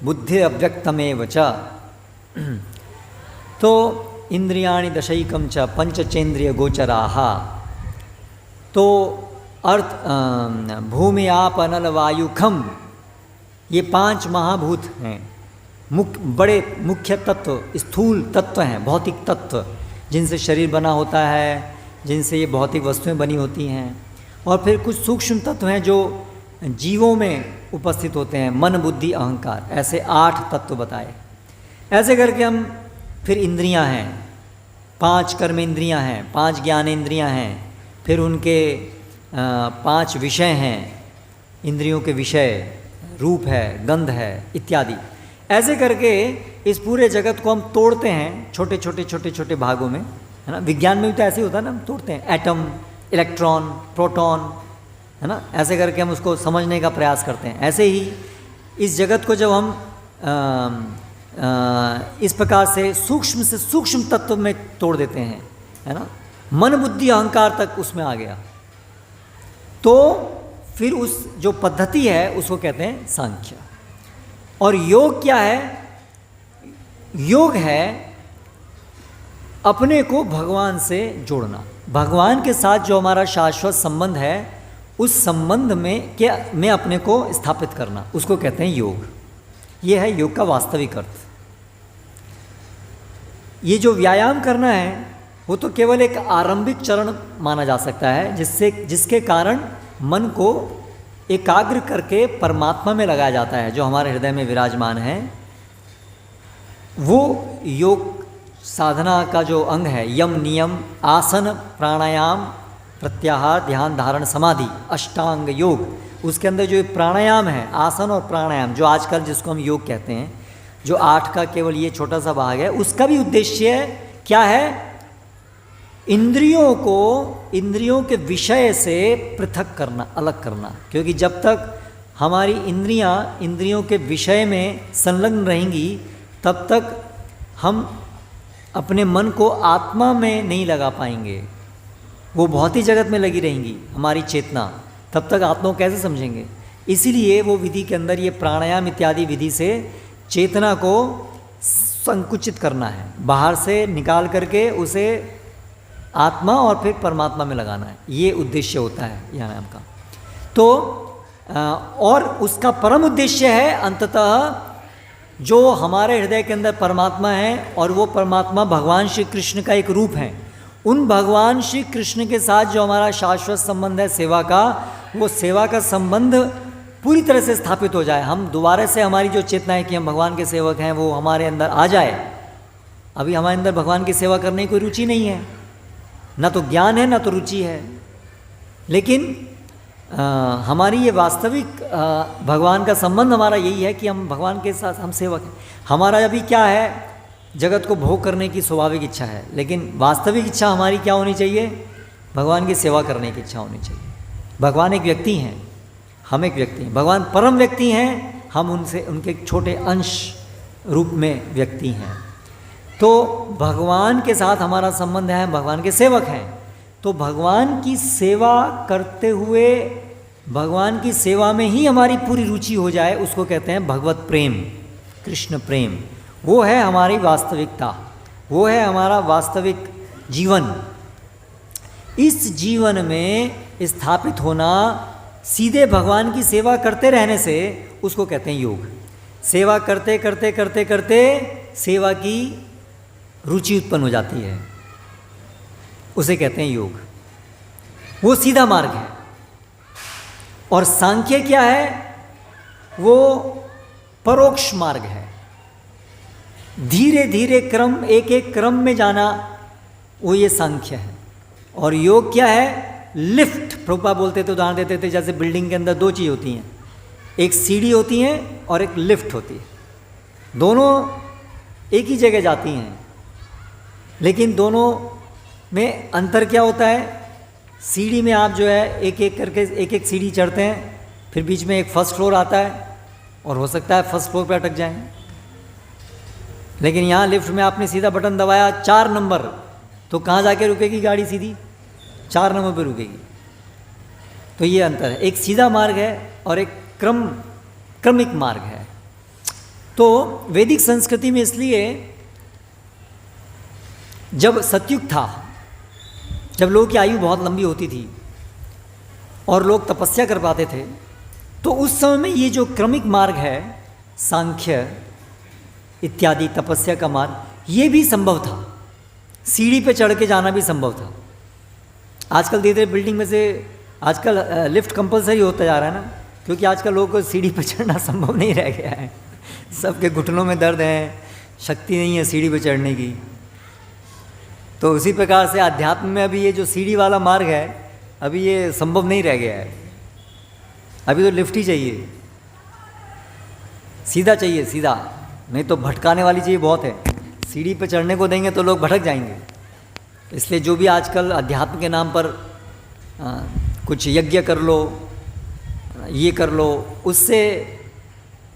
बुद्धि अव्यक्तमेव च, तो इंद्रियाणि दशैकम च पंचचेंद्रिय गोचराः। तो अर्थ भूमि आप अनल वायु खम, ये 5 महाभूत हैं, बड़े मुख्य तत्व, स्थूल तत्व हैं, भौतिक तत्व, जिनसे शरीर बना होता है, जिनसे ये भौतिक वस्तुएं बनी होती हैं। और फिर कुछ सूक्ष्म तत्व हैं जो जीवों में उपस्थित होते हैं, मन बुद्धि अहंकार, ऐसे 8 तत्व बताए। ऐसे करके हम फिर इंद्रियां हैं, 5 कर्म इंद्रियां हैं, 5 ज्ञान इंद्रियां हैं, फिर उनके 5 विषय हैं, इंद्रियों के विषय रूप है, गंध है इत्यादि। ऐसे करके इस पूरे जगत को हम तोड़ते हैं छोटे छोटे छोटे छोटे भागों में, है ना। विज्ञान में भी तो ऐसे ही होता है ना, हम तोड़ते हैं एटम, इलेक्ट्रॉन, प्रोटॉन, है ना। ऐसे करके हम उसको समझने का प्रयास करते हैं। ऐसे ही इस जगत को जब हम इस प्रकार से सूक्ष्म तत्व में तोड़ देते हैं, है ना, मन बुद्धि अहंकार तक उसमें आ गया, तो फिर उस जो पद्धति है उसको कहते हैं सांख्य। और योग क्या है? योग है अपने को भगवान से जोड़ना, भगवान के साथ जो हमारा शाश्वत संबंध है उस संबंध में अपने को स्थापित करना, उसको कहते हैं योग। ये है योग का वास्तविक अर्थ। ये जो व्यायाम करना है वो तो केवल एक आरंभिक चरण माना जा सकता है, जिसके कारण मन को एकाग्र करके परमात्मा में लगाया जाता है, जो हमारे हृदय में विराजमान है। वो योग साधना का जो अंग है, यम नियम आसन प्राणायाम प्रत्याहार ध्यान धारण समाधि अष्टांग योग, उसके अंदर जो ये प्राणायाम है, आसन और प्राणायाम, जो आजकल जिसको हम योग कहते हैं, जो 8 का केवल ये छोटा सा भाग है, उसका भी उद्देश्य क्या है? इंद्रियों को इंद्रियों के विषय से पृथक करना, अलग करना। क्योंकि जब तक हमारी इंद्रियां इंद्रियों के विषय में संलग्न रहेंगी, तब तक हम अपने मन को आत्मा में नहीं लगा पाएंगे। वो भौतिक जगत में लगी रहेंगी हमारी चेतना, तब तक आत्मा को कैसे समझेंगे? इसीलिए वो विधि के अंदर ये प्राणायाम इत्यादि विधि से चेतना को संकुचित करना है, बाहर से निकाल करके उसे आत्मा और फिर परमात्मा में लगाना है। ये उद्देश्य होता है यानी का। तो और उसका परम उद्देश्य है अंततः जो हमारे हृदय के अंदर परमात्मा है, और वो परमात्मा भगवान श्री कृष्ण का एक रूप है। उन भगवान श्री कृष्ण के साथ जो हमारा शाश्वत संबंध है सेवा का, वो सेवा का संबंध पूरी तरह से स्थापित हो जाए। हम दोबारा से हमारी जो चेतना है कि हम भगवान के सेवक हैं, वो हमारे अंदर आ जाए। अभी हमारे अंदर भगवान की सेवा करने की कोई रुचि नहीं है, ना तो ज्ञान है ना तो रुचि है। लेकिन हमारी ये वास्तविक भगवान का संबंध हमारा यही है कि हम भगवान के साथ हम सेवक हैं। हमारा अभी क्या है, जगत को भोग करने की स्वाभाविक इच्छा है, लेकिन वास्तविक इच्छा हमारी क्या होनी चाहिए? भगवान की सेवा करने की इच्छा होनी चाहिए। भगवान एक व्यक्ति हैं, हम एक व्यक्ति हैं। भगवान परम व्यक्ति हैं, हम उनसे उनके एक छोटे अंश रूप में व्यक्ति हैं। तो भगवान के साथ हमारा संबंध है, भगवान के सेवक हैं। तो भगवान की सेवा करते हुए भगवान की सेवा में ही हमारी पूरी रुचि हो जाए, उसको कहते हैं भगवत प्रेम, कृष्ण प्रेम। वो है हमारी वास्तविकता, वो है हमारा वास्तविक जीवन। इस जीवन में स्थापित होना सीधे भगवान की सेवा करते रहने से, उसको कहते हैं योग। सेवा करते करते करते करते सेवा की रुचि उत्पन्न हो जाती है, उसे कहते हैं योग। वो सीधा मार्ग है। और सांख्य क्या है? वो परोक्ष मार्ग है। धीरे धीरे क्रम, एक एक क्रम में जाना, वो ये सांख्य है। और योग क्या है? लिफ्ट। प्रभुपाद बोलते थे, उदाहरण देते थे, जैसे बिल्डिंग के अंदर 2 चीज़ होती हैं, एक सीढ़ी होती है और एक लिफ्ट होती है। दोनों एक ही जगह जाती हैं, लेकिन दोनों में अंतर क्या होता है? सीढ़ी में आप जो है एक एक करके एक एक सीढ़ी चढ़ते हैं, फिर बीच में एक फर्स्ट फ्लोर आता है और हो सकता है फर्स्ट फ्लोर पे अटक जाएं। लेकिन यहाँ लिफ्ट में आपने सीधा बटन दबाया 4 नंबर, तो कहाँ जाके रुकेगी गाड़ी? सीधी 4 नंबर पे रुकेगी। तो ये अंतर है, एक सीधा मार्ग है और एक क्रमिक मार्ग है। तो वैदिक संस्कृति में इसलिए जब सतयुग था, जब लोगों की आयु बहुत लंबी होती थी और लोग तपस्या कर पाते थे, तो उस समय में ये जो क्रमिक मार्ग है, सांख्य इत्यादि तपस्या का मार्ग, ये भी संभव था। सीढ़ी पे चढ़ के जाना भी संभव था। आजकल धीरे धीरे बिल्डिंग में से आजकल लिफ्ट कंपलसरी होता जा रहा है ना, क्योंकि आजकल लोगों को सीढ़ी पे चढ़ना संभव नहीं रह गया है। सबके घुटनों में दर्द है, शक्ति नहीं है सीढ़ी पे चढ़ने की। तो उसी प्रकार से अध्यात्म में अभी ये जो सीढ़ी वाला मार्ग है, अभी ये संभव नहीं रह गया है। अभी तो लिफ्ट ही चाहिए, सीधा चाहिए, सीधा, नहीं तो भटकाने वाली चीज़ बहुत है। सीढ़ी पे चढ़ने को देंगे तो लोग भटक जाएंगे। इसलिए जो भी आजकल अध्यात्म के नाम पर कुछ यज्ञ कर लो, ये कर लो, उससे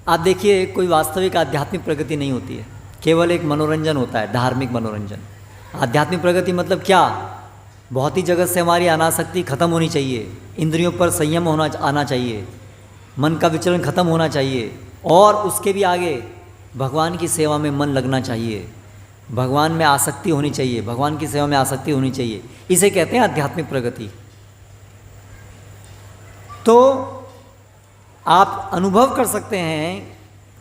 आप देखिए कोई वास्तविक आध्यात्मिक प्रगति नहीं होती है, केवल एक मनोरंजन होता है, धार्मिक मनोरंजन। आध्यात्मिक प्रगति मतलब क्या? भौतिक जगत से हमारी अनासक्ति खत्म होनी चाहिए, इंद्रियों पर संयम आना चाहिए, मन का विचलन खत्म होना चाहिए, और उसके भी आगे भगवान की सेवा में मन लगना चाहिए, भगवान में आसक्ति होनी चाहिए, भगवान की सेवा में आसक्ति होनी चाहिए। इसे कहते हैं आध्यात्मिक प्रगति। तो आप अनुभव कर सकते हैं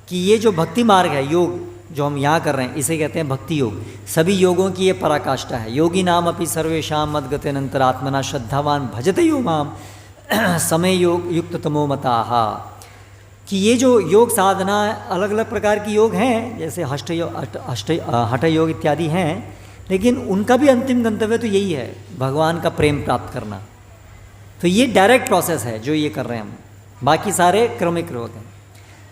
कि ये जो भक्ति मार्ग है, योग जो हम यहाँ कर रहे हैं, इसे कहते हैं भक्ति योग। सभी योगों की ये पराकाष्ठा है। योगी नाम अपि सर्वेषां मद्गतेनंतरात्मना श्रद्धावान भजते यो माम समय योग युक्त तमो मताः। कि ये जो योग साधना अलग अलग प्रकार की योग हैं, जैसे हठ योग इत्यादि हैं, लेकिन उनका भी अंतिम गंतव्य तो यही है, भगवान का प्रेम प्राप्त करना। तो ये डायरेक्ट प्रोसेस है जो ये कर रहे हैं हम, बाकी सारे क्रमिक योग हैं।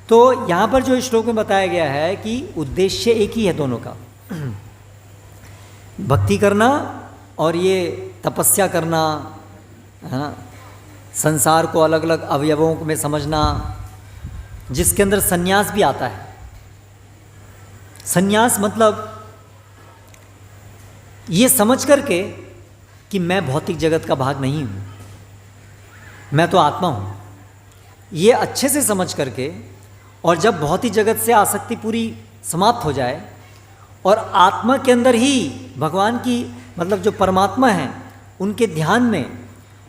तो यहाँ पर जो श्लोक में बताया गया है कि उद्देश्य एक ही है दोनों का, भक्ति करना और ये तपस्या करना, है ना, संसार को अलग अलग अवयवों में समझना, जिसके अंदर संन्यास भी आता है। संन्यास मतलब ये समझ करके कि मैं भौतिक जगत का भाग नहीं हूँ, मैं तो आत्मा हूँ, ये अच्छे से समझ करके, और जब भौतिक जगत से आसक्ति पूरी समाप्त हो जाए और आत्मा के अंदर ही भगवान की, मतलब जो परमात्मा हैं उनके ध्यान में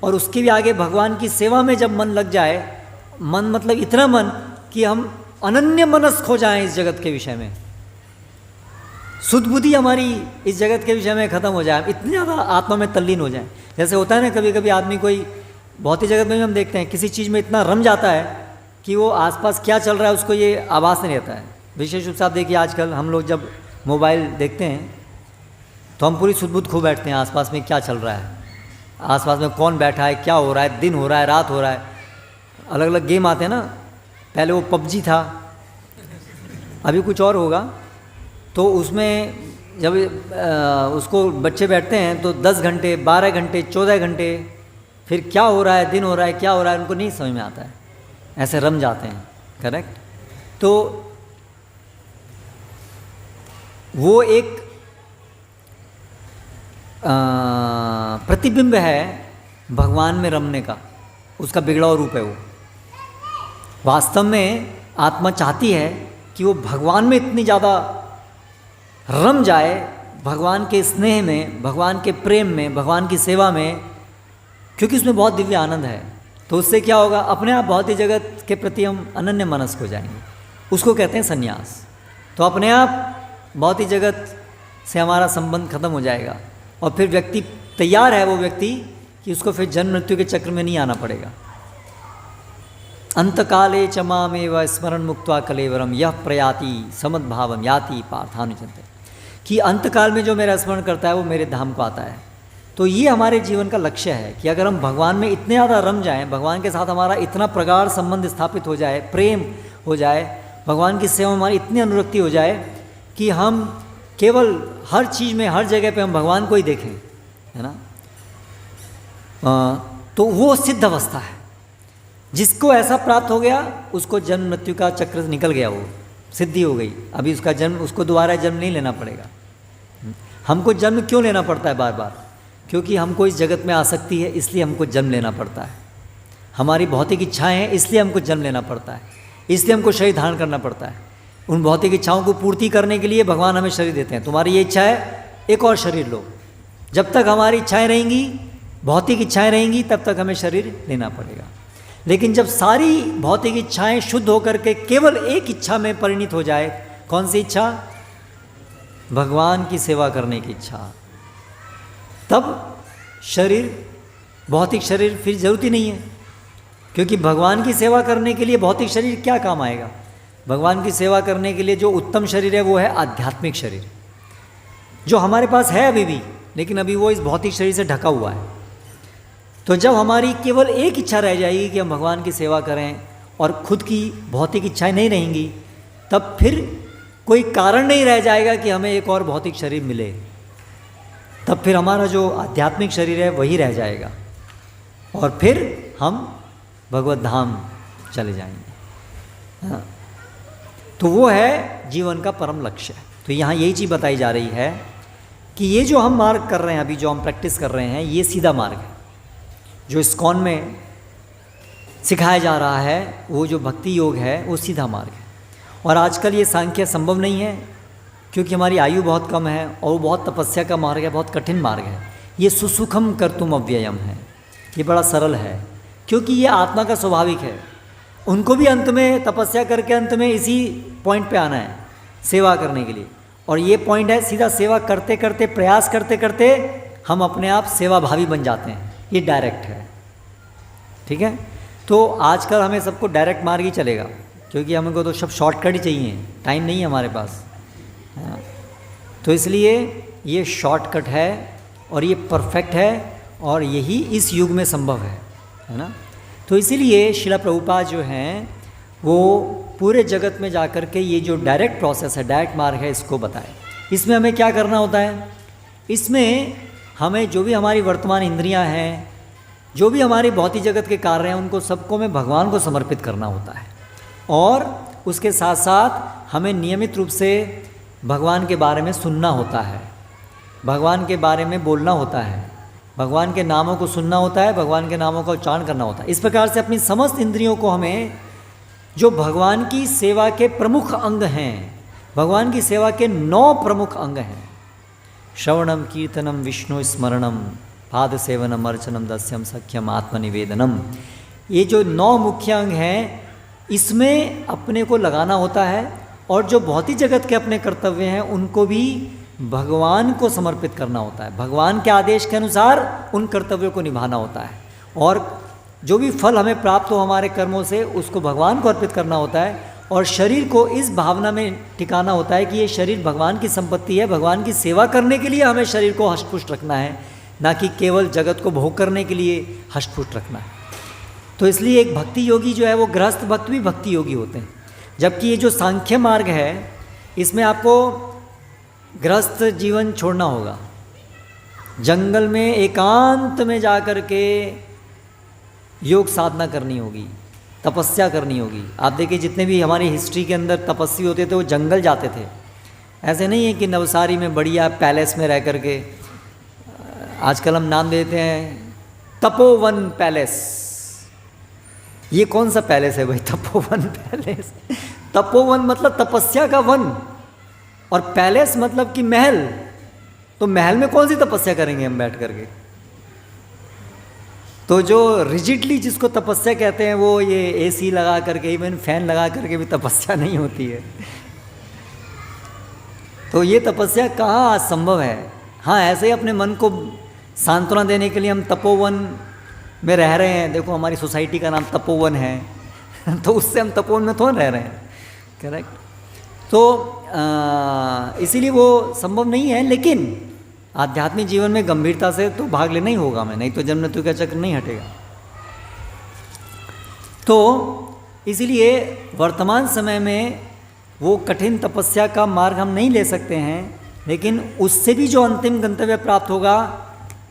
और उसके भी आगे भगवान की सेवा में जब मन लग जाए, मन मतलब इतना मन कि हम अनन्य मनस्क हो जाएं इस जगत के विषय में, शुद्ध बुद्धि हमारी इस जगत के विषय में ख़त्म हो जाए, इतनी ज़्यादा आत्मा में तल्लीन हो जाए। जैसे होता है ना, कभी कभी आदमी कोई भौतिक जगत में भी हम देखते हैं किसी चीज़ में इतना रम जाता है कि वो आसपास क्या चल रहा है उसको ये आभास नहीं रहता है। विशेष रूप से आप देखिए आजकल हम लोग जब मोबाइल देखते हैं तो हम पूरी सुध बुध खो बैठते हैं आसपास में क्या चल रहा है, आसपास में कौन बैठा है, क्या हो रहा है, दिन हो रहा है, रात हो रहा है। अलग अलग गेम आते हैं ना, पहले वो पबजी था, अभी कुछ और होगा। तो उसमें जब उसको बच्चे बैठते हैं तो 10 घंटे, 12 घंटे, 14 घंटे, फिर क्या हो रहा है, दिन हो रहा है, क्या हो रहा है, उनको नहीं समझ में आता है, ऐसे रम जाते हैं। करेक्ट। तो वो एक प्रतिबिंब है भगवान में रमने का, उसका बिगड़ा हुआ रूप है वो। वास्तव में आत्मा चाहती है कि वो भगवान में इतनी ज़्यादा रम जाए, भगवान के स्नेह में, भगवान के प्रेम में, भगवान की सेवा में, क्योंकि उसमें बहुत दिव्य आनंद है। तो उससे क्या होगा, अपने आप भौतिक जगत के प्रति हम अनन्य मनस्क हो जाएंगे, उसको कहते हैं संन्यास। तो अपने आप भौतिक जगत से हमारा संबंध खत्म हो जाएगा और फिर व्यक्ति तैयार है, वो व्यक्ति, कि उसको फिर जन्म मृत्यु के चक्र में नहीं आना पड़ेगा। अंतकाले च मामेव स्मरण मुक्त्वा कलेवरम यह प्रयाति समद्भावम याति पार्थानुचिंते, कि अंतकाल में जो मेरा स्मरण करता है वो मेरे धाम को आता है। तो ये हमारे जीवन का लक्ष्य है कि अगर हम भगवान में इतने ज़्यादा रम जाएं, भगवान के साथ हमारा इतना प्रगाढ़ संबंध स्थापित हो जाए, प्रेम हो जाए, भगवान की सेवा में हमारी इतनी अनुरक्ति हो जाए कि हम केवल हर चीज़ में, हर जगह पे हम भगवान को ही देखें, है ना। तो वो सिद्ध अवस्था है। जिसको ऐसा प्राप्त हो गया उसको जन्म मृत्यु का चक्र निकल गया, वो सिद्धि हो गई। अभी उसका जन्म, उसको दोबारा जन्म नहीं लेना पड़ेगा। हमको जन्म क्यों लेना पड़ता है बार बार? क्योंकि हमको इस जगत में आसक्ति है, इसलिए हमको जन्म लेना पड़ता है। हमारी भौतिक इच्छाएं हैं, इसलिए हमको जन्म लेना पड़ता है, इसलिए हमको शरीर धारण करना पड़ता है। उन भौतिक इच्छाओं को पूर्ति करने के लिए भगवान हमें शरीर देते हैं। तुम्हारी ये इच्छा है, एक और शरीर लो। जब तक हमारी इच्छाएं रहेंगी, भौतिक इच्छाएं रहेंगी, तब तक हमें शरीर लेना पड़ेगा। लेकिन जब सारी भौतिक इच्छाएं शुद्ध होकर के केवल एक इच्छा में परिणित हो जाए, कौन सी इच्छा? भगवान की सेवा करने की इच्छा, तब शरीर, भौतिक शरीर फिर जरूरत ही नहीं है। क्योंकि भगवान की सेवा करने के लिए भौतिक शरीर क्या काम आएगा? भगवान की सेवा करने के लिए जो उत्तम शरीर है वो है आध्यात्मिक शरीर, जो हमारे पास है अभी भी, लेकिन अभी वो इस भौतिक शरीर से ढका हुआ है। तो जब हमारी केवल एक इच्छा रह जाएगी कि हम भगवान की सेवा करें और खुद की भौतिक इच्छाएं नहीं रहेंगी, तब फिर कोई कारण नहीं रह जाएगा कि हमें एक और भौतिक शरीर मिले। तब फिर हमारा जो आध्यात्मिक शरीर है वही रह जाएगा और फिर हम भगवत धाम चले जाएंगे। हाँ, तो वो है जीवन का परम लक्ष्य। तो यहाँ यही चीज़ बताई जा रही है कि ये जो हम मार्ग कर रहे हैं, अभी जो हम प्रैक्टिस कर रहे हैं, ये सीधा मार्ग है। जो इस्कॉन में सिखाया जा रहा है, वो जो भक्ति योग है, वो सीधा मार्ग है। और आजकल ये सांख्य संभव नहीं है, क्योंकि हमारी आयु बहुत कम है और वो बहुत तपस्या का मार्ग है, बहुत कठिन मार्ग है। ये सुसुखम कर्तुम अव्ययम है, ये बड़ा सरल है, क्योंकि ये आत्मा का स्वाभाविक है। उनको भी अंत में तपस्या करके अंत में इसी पॉइंट पे आना है, सेवा करने के लिए। और ये पॉइंट है, सीधा सेवा करते करते, प्रयास करते करते हम अपने आप सेवा भावी बन जाते हैं। ये डायरेक्ट है, ठीक है। तो आजकल हमें सबको डायरेक्ट मार्ग ही चलेगा, क्योंकि हमको तो सब शॉर्टकट ही चाहिए, टाइम नहीं है हमारे पास, है ना। तो इसलिए ये शॉर्टकट है और ये परफेक्ट है और यही इस युग में संभव है ना। तो इसीलिए श्रील प्रभुपाद जो हैं वो पूरे जगत में जाकर के ये जो डायरेक्ट प्रोसेस है, डायरेक्ट मार्ग है, इसको बताए। इसमें हमें क्या करना होता है, इसमें हमें जो भी हमारी वर्तमान इंद्रियां हैं, जो भी हमारी भौतिक जगत के कार्य हैं, उनको सबको में भगवान को समर्पित करना होता है। और उसके साथ साथ हमें नियमित रूप से भगवान के बारे में सुनना होता है, भगवान के बारे में बोलना होता है, भगवान के नामों को सुनना होता है, भगवान के नामों का उच्चारण करना होता है। इस प्रकार से अपनी समस्त इंद्रियों को हमें, जो भगवान की सेवा के प्रमुख अंग हैं, भगवान की सेवा के 9 प्रमुख अंग हैं, श्रवणम कीर्तनम विष्णु स्मरणम पाद सेवनम अर्चनम दस्यम सख्यम आत्मनिवेदनम, ये जो 9 मुख्य अंग हैं, इसमें अपने को लगाना होता है। और जो भौतिक जगत के अपने कर्तव्य हैं उनको भी भगवान को समर्पित करना होता है, भगवान के आदेश के अनुसार उन कर्तव्यों को निभाना होता है। और जो भी फल हमें प्राप्त हो हमारे कर्मों से, उसको भगवान को अर्पित करना होता है। और शरीर को इस भावना में टिकाना होता है कि ये शरीर भगवान की संपत्ति है, भगवान की सेवा करने के लिए हमें शरीर को हष्टपुष्ट रखना है, ना कि केवल जगत को भोग करने के लिए हष्टपुष्ट रखना है। तो इसलिए एक भक्ति योगी जो है वो गृहस्थ भक्त भी भक्ति योगी होते हैं। जबकि ये जो सांख्य मार्ग है, इसमें आपको गृहस्थ जीवन छोड़ना होगा, जंगल में एकांत में जा कर के योग साधना करनी होगी, तपस्या करनी होगी। आप देखिए जितने भी हमारी हिस्ट्री के अंदर तपस्वी होते थे वो जंगल जाते थे। ऐसे नहीं है कि नवसारी में बढ़िया पैलेस में रह कर के, आजकल हम नाम देते हैं तपोवन पैलेस। ये कौन सा पैलेस है भाई, तपोवन पैलेस? तपोवन मतलब तपस्या का वन, और पैलेस मतलब कि महल। तो महल में कौन सी तपस्या करेंगे हम बैठ करके? तो जो रिजिडली जिसको तपस्या कहते हैं वो ये एसी लगा करके, इवन फैन लगा करके भी तपस्या नहीं होती है। तो ये तपस्या कहाँ आज संभव है? हाँ, ऐसे ही अपने मन को सांत्वना देने के लिए हम तपोवन में रह रहे हैं। देखो हमारी सोसाइटी का नाम तपोवन है तो उससे हम तपोवन में थोड़ा रह रहे हैं, करेक्ट? तो इसीलिए वो संभव नहीं है। लेकिन आध्यात्मिक जीवन में गंभीरता से तो भाग लेना ही होगा हमें, नहीं तो जन्म मृत्यु का चक्र नहीं हटेगा। तो इसीलिए वर्तमान समय में वो कठिन तपस्या का मार्ग हम नहीं ले सकते हैं, लेकिन उससे भी जो अंतिम गंतव्य प्राप्त होगा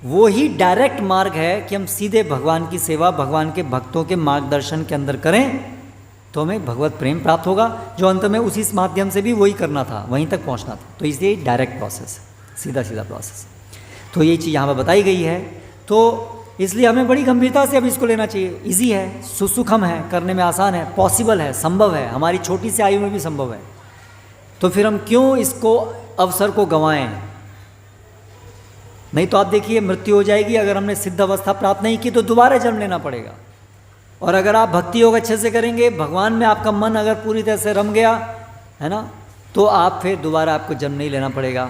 वो ही डायरेक्ट मार्ग है कि हम सीधे भगवान की सेवा, भगवान के भक्तों के मार्गदर्शन के अंदर करें तो हमें भगवत प्रेम प्राप्त होगा, जो अंत में उसी माध्यम से भी वही करना था, वहीं तक पहुंचना था। तो इसलिए डायरेक्ट प्रोसेस, सीधा सीधा प्रोसेस। तो ये चीज़ यहाँ पर बताई गई है। तो इसलिए हमें बड़ी गंभीरता से अब इसको लेना चाहिए। इजी है, सुसुखम है, करने में आसान है, पॉसिबल है, संभव है, हमारी छोटी सी आयु में भी संभव है। तो फिर हम क्यों इसको अवसर को गंवाएं? नहीं तो आप देखिए मृत्यु हो जाएगी, अगर हमने सिद्ध अवस्था प्राप्त नहीं की तो दोबारा जन्म लेना पड़ेगा। और अगर आप भक्ति योग अच्छे से करेंगे, भगवान में आपका मन अगर पूरी तरह से रम गया है ना, तो आप फिर दोबारा आपको जन्म नहीं लेना पड़ेगा।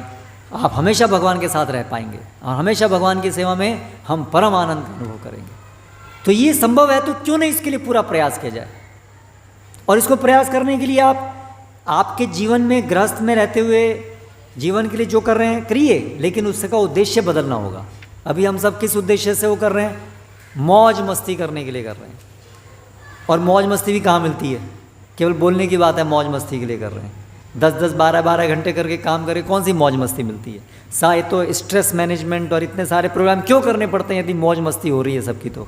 आप हमेशा भगवान के साथ रह पाएंगे और हमेशा भगवान की सेवा में हम परम आनंद का अनुभव करेंगे। तो ये संभव है, तो क्यों नहीं इसके लिए पूरा प्रयास किया जाए? और इसको प्रयास करने के लिए आप आपके जीवन में गृहस्थ में रहते हुए जीवन के लिए जो कर रहे हैं करिए, लेकिन उसका उद्देश्य बदलना होगा। अभी हम सब किस उद्देश्य से वो कर रहे हैं? मौज मस्ती करने के लिए कर रहे हैं। और मौज मस्ती भी कहाँ मिलती है? केवल बोलने की बात है, मौज मस्ती के लिए कर रहे हैं। 10-10, 12-12 घंटे करके काम करके कौन सी मौज मस्ती मिलती है? ये तो स्ट्रेस मैनेजमेंट और इतने सारे प्रोग्राम क्यों करने पड़ते हैं यदि मौज मस्ती हो रही है सबकी, तो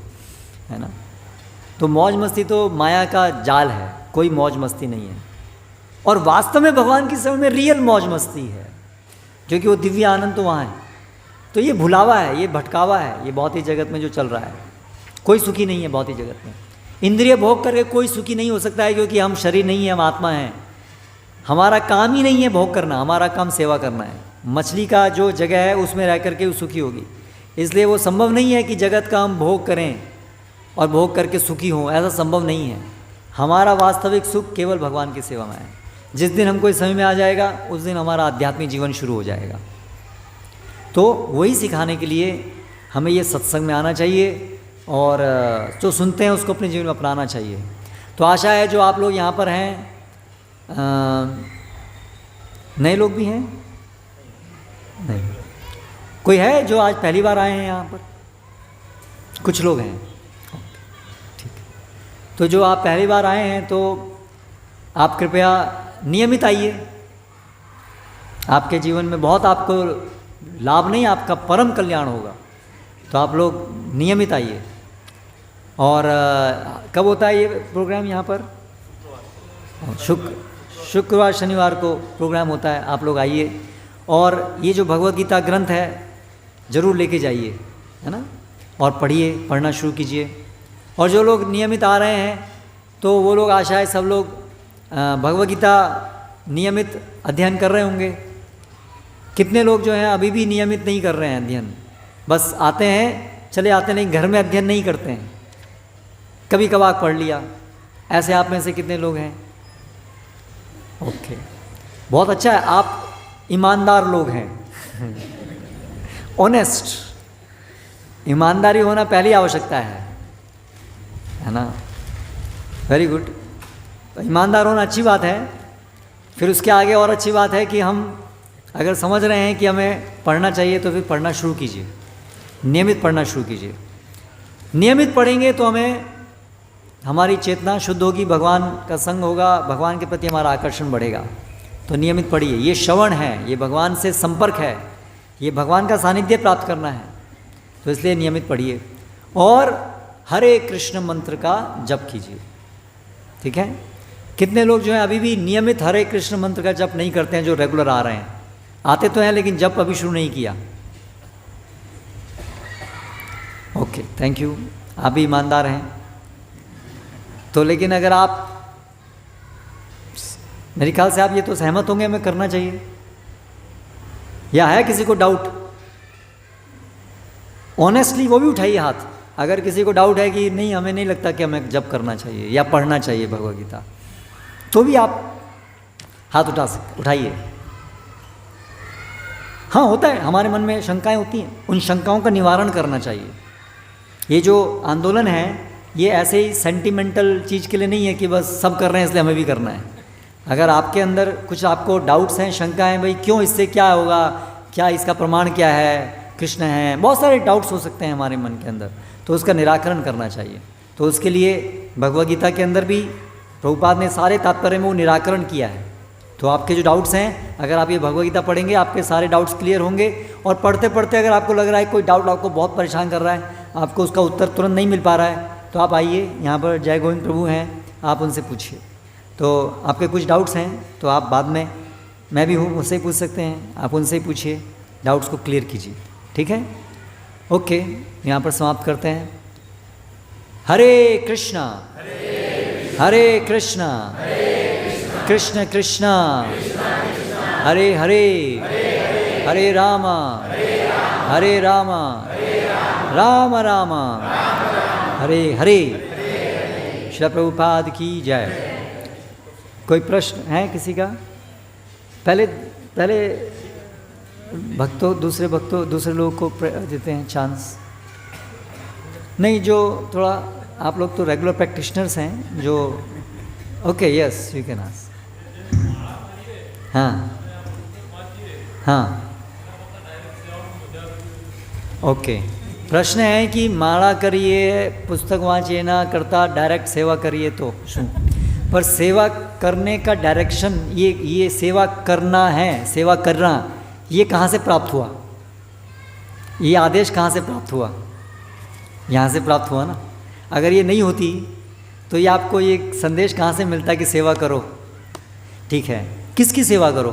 है ना। तो मौज मस्ती तो माया का जाल है, कोई मौज मस्ती नहीं है। और वास्तव में भगवान की सेवा में रियल मौज मस्ती है, क्योंकि वो दिव्य आनंद तो वहाँ है। तो ये भुलावा है, ये भटकावा है, ये भौतिक जगत में जो चल रहा है। कोई सुखी नहीं है भौतिक जगत में। इंद्रिय भोग करके कोई सुखी नहीं हो सकता है, क्योंकि हम शरीर नहीं है, हम आत्मा हैं। हमारा काम ही नहीं है भोग करना, हमारा काम सेवा करना है। मछली का जो जगह है उसमें रह करके वो सुखी होगी। इसलिए वो संभव नहीं है कि जगत का हम भोग करें और भोग करके सुखी हों, ऐसा संभव नहीं है। हमारा वास्तविक सुख केवल भगवान की सेवा में है। जिस दिन हमको इस समझ में आ जाएगा उस दिन हमारा आध्यात्मिक जीवन शुरू हो जाएगा। तो वही सिखाने के लिए हमें ये सत्संग में आना चाहिए और जो सुनते हैं उसको अपने जीवन में अपनाना चाहिए। तो तो आशा है जो आप लोग यहाँ पर हैं, नए लोग भी हैं? नहीं, कोई है जो आज पहली बार आए हैं यहाँ पर? कुछ लोग हैं, ठीक है। तो जो आप पहली बार आए हैं तो आप कृपया नियमित आइए। आपके जीवन में बहुत आपको लाभ नहीं, आपका परम कल्याण होगा। तो आप लोग नियमित आइए। और कब होता है ये प्रोग्राम यहाँ पर? शुक्रवार शनिवार को प्रोग्राम होता है। आप लोग आइए और ये जो भगवद गीता ग्रंथ है ज़रूर लेके जाइए, है ना, और पढ़िए, पढ़ना शुरू कीजिए। और जो लोग नियमित आ रहे हैं तो वो लोग, आशा है सब लोग भगवद गीता नियमित अध्ययन कर रहे होंगे। कितने लोग जो हैं अभी भी नियमित नहीं कर रहे हैं अध्ययन, बस आते हैं चले आते, नहीं घर में अध्ययन नहीं करते हैं, कभी कभार पढ़ लिया। ऐसे आप में से कितने लोग हैं? ओके, बहुत अच्छा है, आप ईमानदार लोग हैं। ऑनेस्ट, ईमानदारी होना पहली आवश्यकता है ना। Very good. ईमानदार होना अच्छी बात है। फिर उसके आगे और अच्छी बात है कि हम अगर समझ रहे हैं कि हमें पढ़ना चाहिए तो फिर पढ़ना शुरू कीजिए, नियमित पढ़ना शुरू कीजिए। नियमित पढ़ेंगे तो हमें, हमारी चेतना शुद्ध होगी, भगवान का संग होगा, भगवान के प्रति हमारा आकर्षण बढ़ेगा। तो नियमित पढ़िए। ये श्रवण है, ये भगवान से संपर्क है, ये भगवान का सानिध्य प्राप्त करना है, तो इसलिए नियमित पढ़िए। और हरे कृष्ण मंत्र का जप कीजिए, ठीक है। कितने लोग जो हैं अभी भी नियमित हरे कृष्ण मंत्र का जप नहीं करते हैं, जो रेगुलर आ रहे हैं? आते तो हैं लेकिन जप अभी शुरू नहीं किया। ओके, थैंक यू, आप भी ईमानदार हैं। तो लेकिन अगर आप, मेरे ख्याल से आप ये तो सहमत होंगे हमें करना चाहिए, या है किसी को डाउट? ऑनेस्टली वो भी उठाइए हाथ। अगर किसी को डाउट है कि नहीं, हमें नहीं लगता कि हमें जप करना चाहिए या पढ़ना चाहिए भगवद गीता, तो भी आप हाथ उठाइए। हाँ, होता है, हमारे मन में शंकाएं होती हैं, उन शंकाओं का निवारण करना चाहिए। ये जो आंदोलन है ये ऐसे ही सेंटिमेंटल चीज़ के लिए नहीं है कि बस सब कर रहे हैं इसलिए हमें भी करना है। अगर आपके अंदर कुछ आपको डाउट्स हैं, शंका है, भाई क्यों, इससे क्या होगा, क्या इसका प्रमाण क्या है, कृष्ण है, बहुत सारे डाउट्स हो सकते हैं हमारे मन के अंदर, तो उसका निराकरण करना चाहिए। तो उसके लिए भगवद गीता के अंदर भी प्रभुपाद ने सारे तात्पर्य में वो निराकरण किया है। तो आपके जो डाउट्स हैं, अगर आप ये भगवद गीता पढ़ेंगे आपके सारे डाउट्स क्लियर होंगे। और पढ़ते पढ़ते अगर आपको लग रहा है कोई डाउट आपको बहुत परेशान कर रहा है, आपको उसका उत्तर तुरंत नहीं मिल पा रहा है, तो आप आइए, यहाँ पर जय गोविंद प्रभु हैं, आप उनसे पूछिए। तो आपके कुछ डाउट्स हैं तो आप बाद में, मैं भी हूँ, मुझसे पूछ सकते हैं, आप उनसे ही पूछिए, डाउट्स को क्लियर कीजिए, ठीक है। ओके, यहाँ पर समाप्त करते हैं। हरे कृष्णा हरे कृष्णा कृष्ण कृष्णा हरे हरे हरे रामा हरे रामा राम राम हरे हरे। श्री प्रभुपाद की जय। कोई प्रश्न है किसी का? पहले दूसरे लोगों को देते हैं चांस। नहीं, जो थोड़ा, आप लोग तो रेगुलर प्रैक्टिशनर्स हैं जो, okay, yes, you can ask. हाँ हाँ, ओके। प्रश्न है कि माला करिए, पुस्तक वाँचिए ना करता, डायरेक्ट सेवा करिए तो શું? पर सेवा करने का डायरेक्शन, ये सेवा करना है, सेवा करना, ये कहाँ से प्राप्त हुआ? ये आदेश कहाँ से प्राप्त हुआ? यहाँ से प्राप्त हुआ ना। अगर ये नहीं होती तो ये आपको ये संदेश कहाँ से मिलता कि सेवा करो? ठीक है, किसकी सेवा करो?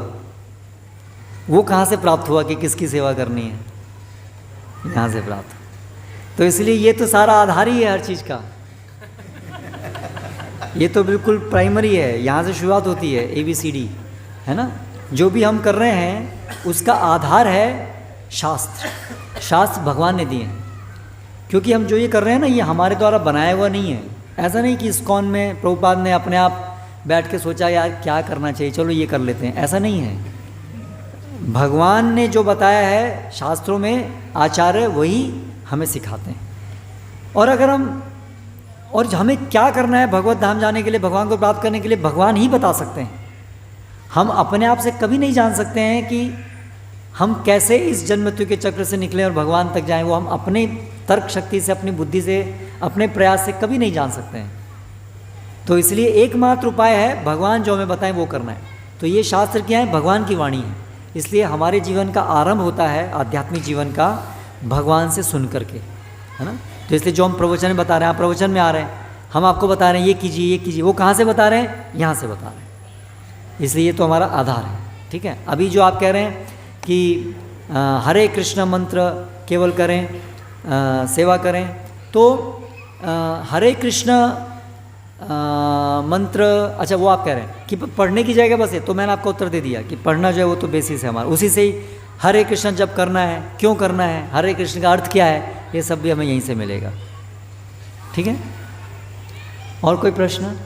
वो कहाँ से प्राप्त हुआ कि किसकी सेवा करनी है? यहाँ से प्राप्त। तो इसलिए ये तो सारा आधार ही है हर चीज़ का। ये तो बिल्कुल प्राइमरी है, यहाँ से शुरुआत होती है, ABCD, है ना। जो भी हम कर रहे हैं उसका आधार है शास्त्र। शास्त्र भगवान ने दिए हैं, क्योंकि हम जो ये कर रहे हैं ना, ये हमारे द्वारा बनाया हुआ नहीं है। ऐसा नहीं कि इस्कॉन में प्रभुपाद ने अपने आप बैठ के सोचा यार क्या करना चाहिए, चलो ये कर लेते हैं, ऐसा नहीं है। भगवान ने जो बताया है शास्त्रों में, आचार्य वही हमें सिखाते हैं। और अगर हम और हमें क्या करना है भगवत धाम जाने के लिए, भगवान को प्राप्त करने के लिए भगवान ही बता सकते हैं। हम अपने आप से कभी नहीं जान सकते हैं कि हम कैसे इस जन्म मृत्यु के चक्र से निकलें और भगवान तक जाएं। वो हम अपने तर्क शक्ति से, अपनी बुद्धि से, अपने प्रयास से कभी नहीं जान सकते हैं। तो इसलिए एकमात्र उपाय है भगवान जो हमें बताएं वो करना है। तो ये शास्त्र क्या है? भगवान की वाणी है। इसलिए हमारे जीवन का आरंभ होता है आध्यात्मिक जीवन का भगवान से सुन करके, है ना। तो इसलिए जो हम प्रवचन में बता रहे हैं, आप प्रवचन में आ रहे हैं, हम आपको बता रहे हैं ये कीजिए ये कीजिए, वो कहाँ से बता रहे हैं? यहाँ से बता रहे हैं। इसलिए ये तो हमारा आधार है, ठीक है। अभी जो आप कह रहे हैं कि हरे कृष्ण मंत्र केवल करें, सेवा करें, तो हरे कृष्ण मंत्र, अच्छा वो आप कह रहे हैं कि पढ़ने की जगह बस है। तो मैंने आपको उत्तर दे दिया कि पढ़ना जो है वो तो बेसिस है हमारा, उसी से ही हरे कृष्ण जब करना है, क्यों करना है, हरे कृष्ण का अर्थ क्या है, ये सब भी हमें यहीं से मिलेगा, ठीक है। और कोई प्रश्न?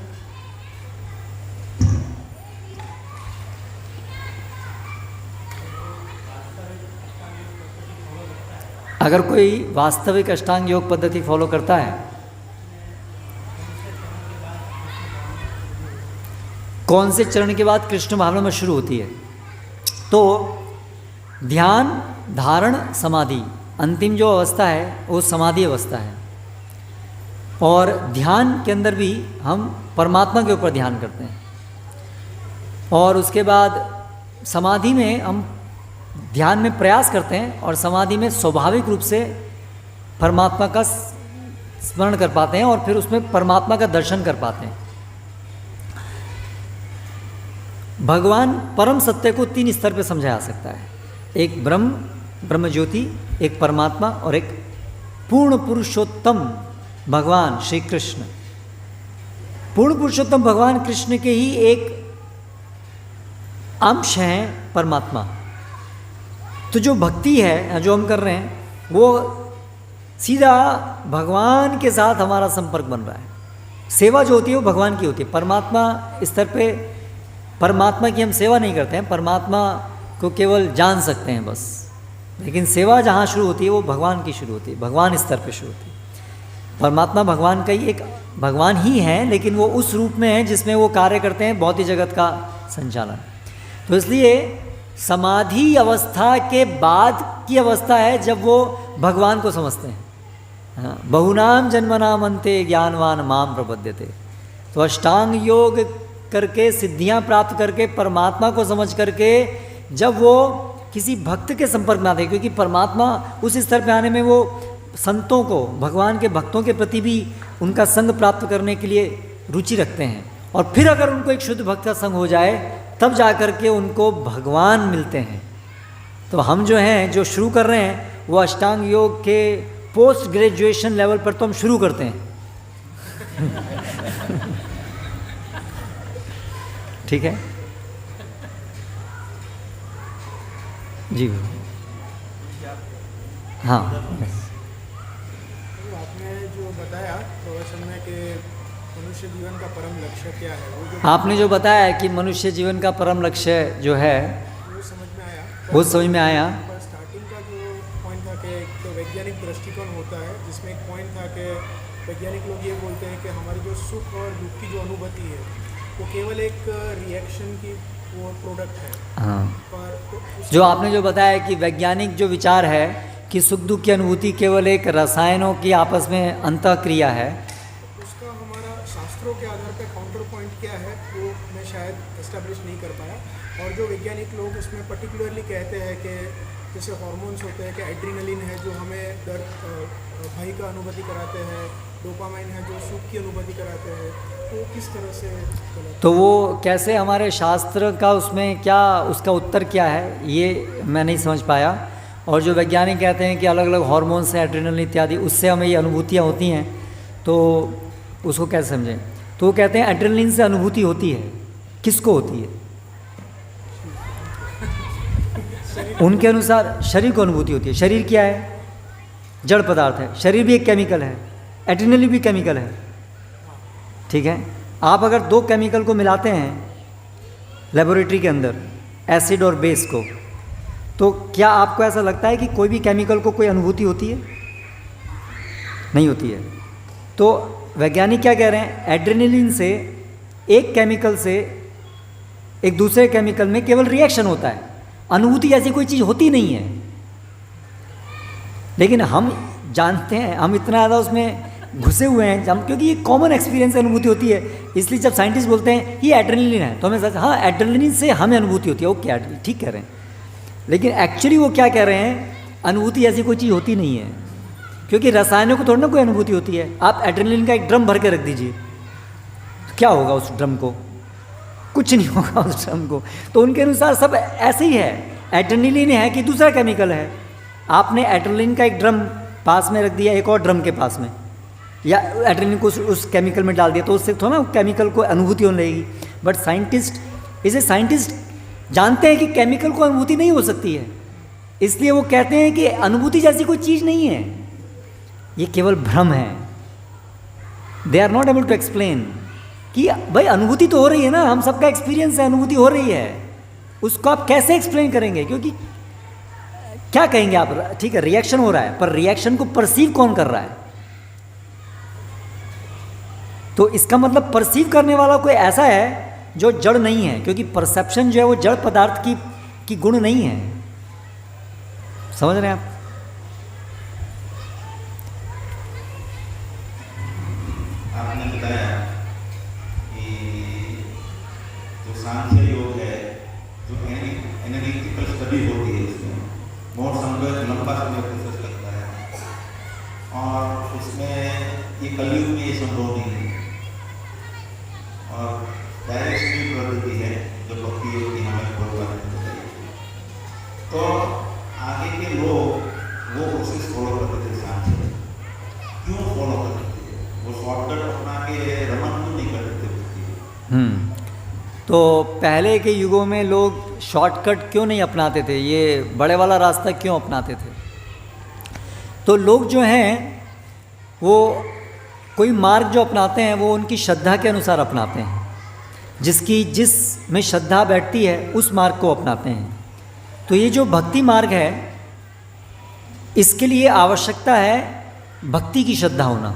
अगर कोई वास्तविक अष्टांग योग पद्धति फॉलो करता है, कौन से चरण के बाद कृष्ण भावना में शुरू होती है? तो ध्यान, धारण, समाधि, अंतिम जो अवस्था है वो समाधि अवस्था है। और ध्यान के अंदर भी हम परमात्मा के ऊपर ध्यान करते हैं, और उसके बाद समाधि में हम ध्यान में प्रयास करते हैं, और समाधि में स्वाभाविक रूप से परमात्मा का स्मरण कर पाते हैं, और फिर उसमें परमात्मा का दर्शन कर पाते हैं। भगवान परम सत्य को 3 स्तर पे समझा जा सकता है। एक ब्रह्म ज्योति, एक परमात्मा, और एक पूर्ण पुरुषोत्तम भगवान श्री कृष्ण। पूर्ण पुरुषोत्तम भगवान कृष्ण के ही एक अंश हैं परमात्मा। तो जो भक्ति है जो हम कर रहे हैं वो सीधा भगवान के साथ हमारा संपर्क बन रहा है। सेवा जो होती है वो भगवान की होती है। परमात्मा स्तर पे परमात्मा की हम सेवा नहीं करते हैं, परमात्मा को केवल जान सकते हैं बस। लेकिन सेवा जहाँ शुरू होती है वो भगवान की शुरू होती है, भगवान स्तर पे शुरू होती है। परमात्मा भगवान का ही एक भगवान ही है, लेकिन वो उस रूप में है जिसमें वो कार्य करते हैं भौतिक जगत का संचालन। तो इसलिए समाधि अवस्था के बाद की अवस्था है जब वो भगवान को समझते हैं। बहुनाम जन्मनाम अन्ते ज्ञानवान माम प्रपद्यते। तो अष्टांग योग करके, सिद्धियां प्राप्त करके, परमात्मा को समझ करके जब वो किसी भक्त के संपर्क में आते हैं, क्योंकि परमात्मा उस स्तर पे आने में वो संतों को, भगवान के भक्तों के प्रति भी उनका संग प्राप्त करने के लिए रुचि रखते हैं। और फिर अगर उनको एक शुद्ध भक्त का संग हो जाए तब जा कर के उनको भगवान मिलते हैं। तो हम जो हैं, जो शुरू कर रहे हैं, वो अष्टांग योग के पोस्ट ग्रेजुएशन लेवल पर तो हम शुरू करते हैं। ठीक है जी। हाँ,
आपने जो बताया प्रवचन में कि मनुष्य जीवन का परम लक्ष्य क्या है, वो जो
आपने जो बताया कि मनुष्य जीवन का परम लक्ष्य जो है
वो समझ में आया।
वो समझ में आया।
पर स्टार्टिंग का जो पॉइंट था कि एक तो वैज्ञानिक दृष्टिकोण होता है, जिसमें एक पॉइंट था कि वैज्ञानिक लोग ये बोलते हैं कि हमारी जो सुख और दुख की जो अनुभूति है वो केवल एक रिएक्शन की वो प्रोडक्ट है।
हाँ,
पर
जो आपने जो बताया कि वैज्ञानिक जो विचार है कि सुख दुख की अनुभूति केवल एक रसायनों की आपस में अंतःक्रिया है,
उसका हमारा शास्त्रों के आधार पर काउंटर पॉइंट क्या है वो मैं शायद एस्टेब्लिश नहीं कर पाया। और जो वैज्ञानिक लोग उसमें पर्टिकुलरली कहते हैं कि जैसे हार्मोन्स होते हैं कि एड्रीनलिन है जो हमें दर्द, भय का अनुभूति कराते हैं, डोपामाइन है जो सुख की अनुभूति कराते हैं, तो किस तरह से गलत?
तो वो कैसे हमारे शास्त्र का उसमें क्या, उसका उत्तर क्या है ये मैं नहीं समझ पाया। और जो वैज्ञानिक कहते हैं कि अलग अलग हार्मोन्स हैं, एड्रेनलिन इत्यादि, उससे हमें ये अनुभूतियाँ होती हैं, तो उसको कैसे समझें? तो वो कहते हैं एड्रेनलिन से अनुभूति होती है। किसको होती है? उनके अनुसार शरीर को अनुभूति होती है। शरीर क्या है? जड़ पदार्थ है। शरीर भी एक केमिकल है, एड्रेनलिन भी केमिकल है, ठीक है। आप अगर 2 केमिकल को मिलाते हैं लेबोरेटरी के अंदर, एसिड और बेस को, तो क्या आपको ऐसा लगता है कि कोई भी केमिकल को कोई अनुभूति होती है? नहीं होती है। तो वैज्ञानिक क्या कह रहे हैं, एड्रेनलिन से एक केमिकल से एक दूसरे केमिकल में केवल रिएक्शन होता है, अनुभूति जैसी कोई चीज़ होती नहीं है। लेकिन हम जानते हैं, हम इतना ज़्यादा उसमें घुसे हुए हैं हम, क्योंकि ये कॉमन एक्सपीरियंस अनुभूति होती है। इसलिए जब साइंटिस्ट बोलते हैं ये एड्रेनलिन है तो हमें सच, हाँ एड्रेनलिन से हमें अनुभूति होती है, ओके ठीक कह रहे हैं। लेकिन एक्चुअली वो क्या कह रहे हैं, अनुभूति ऐसी कोई चीज़ होती नहीं है, क्योंकि रसायनों को थोड़ी ना कोई अनुभूति होती है। आप एड्रेनलिन का एक ड्रम भर के रख दीजिए तो क्या होगा उस ड्रम को, कुछ नहीं होगा उस ड्रम को। तो उनके अनुसार सब ऐसे ही है, एड्रेनलिन है कि दूसरा केमिकल है। आपने एड्रेनलिन का एक ड्रम पास में रख दिया एक और ड्रम के पास में, या एड्रेनलिन को उस केमिकल में डाल दिया, तो उससे थोड़ा ना केमिकल को अनुभूति होने लगेगी। बट साइंटिस्ट जानते हैं कि केमिकल को अनुभूति नहीं हो सकती है, इसलिए वो कहते हैं कि अनुभूति जैसी कोई चीज़ नहीं है, ये केवल भ्रम है। They are not able to explain कि भाई अनुभूति तो हो रही है ना, हम सबका एक्सपीरियंस है, अनुभूति हो रही है, उसको आप कैसे एक्सप्लेन करेंगे? क्योंकि क्या कहेंगे आप, ठीक है रिएक्शन हो रहा है, पर रिएक्शन को परसीव कौन कर रहा है? तो इसका मतलब परसीव करने वाला कोई ऐसा है जो जड़ नहीं है, क्योंकि परसेप्शन जो है वो जड़ पदार्थ की गुण नहीं है। समझ रहे हैं आप?
आपने बताया कि जो सांख्य योग है, जो एनालिटिकल स्टडी होती है, इसमें बहुत समय लंबा समय प्रोसेस लगता है और उसमें ये कलयुग में ये संभव नहीं है। और डायरेक्ट प्रवृत्ति है जो भक्ति योग की हमें बताइए, तो आगे के लोग वो प्रोसेस फॉलो करते थे। सांख्य क्यों फॉलो करते थे? वो शॉर्टकट अपना के रमन क्यों नहीं करते थे?
तो पहले के युगों में लोग शॉर्टकट क्यों नहीं अपनाते थे, ये बड़े वाला रास्ता क्यों अपनाते थे? तो लोग जो हैं वो कोई मार्ग जो अपनाते हैं वो उनकी श्रद्धा के अनुसार अपनाते हैं, जिसमें श्रद्धा बैठती है उस मार्ग को अपनाते हैं। तो ये जो भक्ति मार्ग है, इसके लिए आवश्यकता है भक्ति की श्रद्धा होना।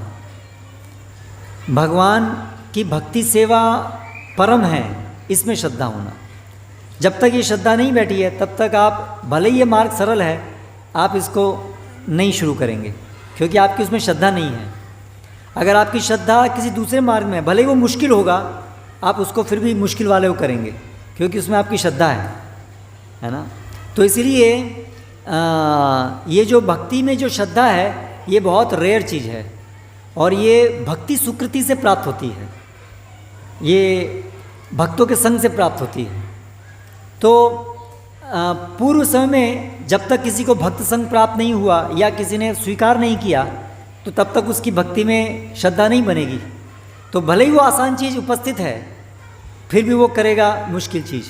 भगवान की भक्ति सेवा परम है, इसमें श्रद्धा होना। जब तक ये श्रद्धा नहीं बैठी है तब तक आप, भले ही ये मार्ग सरल है, आप इसको नहीं शुरू करेंगे, क्योंकि आपकी उसमें श्रद्धा नहीं है। अगर आपकी श्रद्धा किसी दूसरे मार्ग में, भले ही वो मुश्किल होगा, आप उसको फिर भी मुश्किल वाले को करेंगे, क्योंकि उसमें आपकी श्रद्धा है ना। तो इसीलिए ये जो भक्ति में जो श्रद्धा है, ये बहुत रेयर चीज़ है, और ये भक्ति सुकृति से प्राप्त होती है, ये भक्तों के संग से प्राप्त होती है। तो पूर्व समय में जब तक किसी को भक्त संग प्राप्त नहीं हुआ या किसी ने स्वीकार नहीं किया, तो तब तक उसकी भक्ति में श्रद्धा नहीं बनेगी। तो भले ही वो आसान चीज़ उपस्थित है, फिर भी वो करेगा मुश्किल चीज़।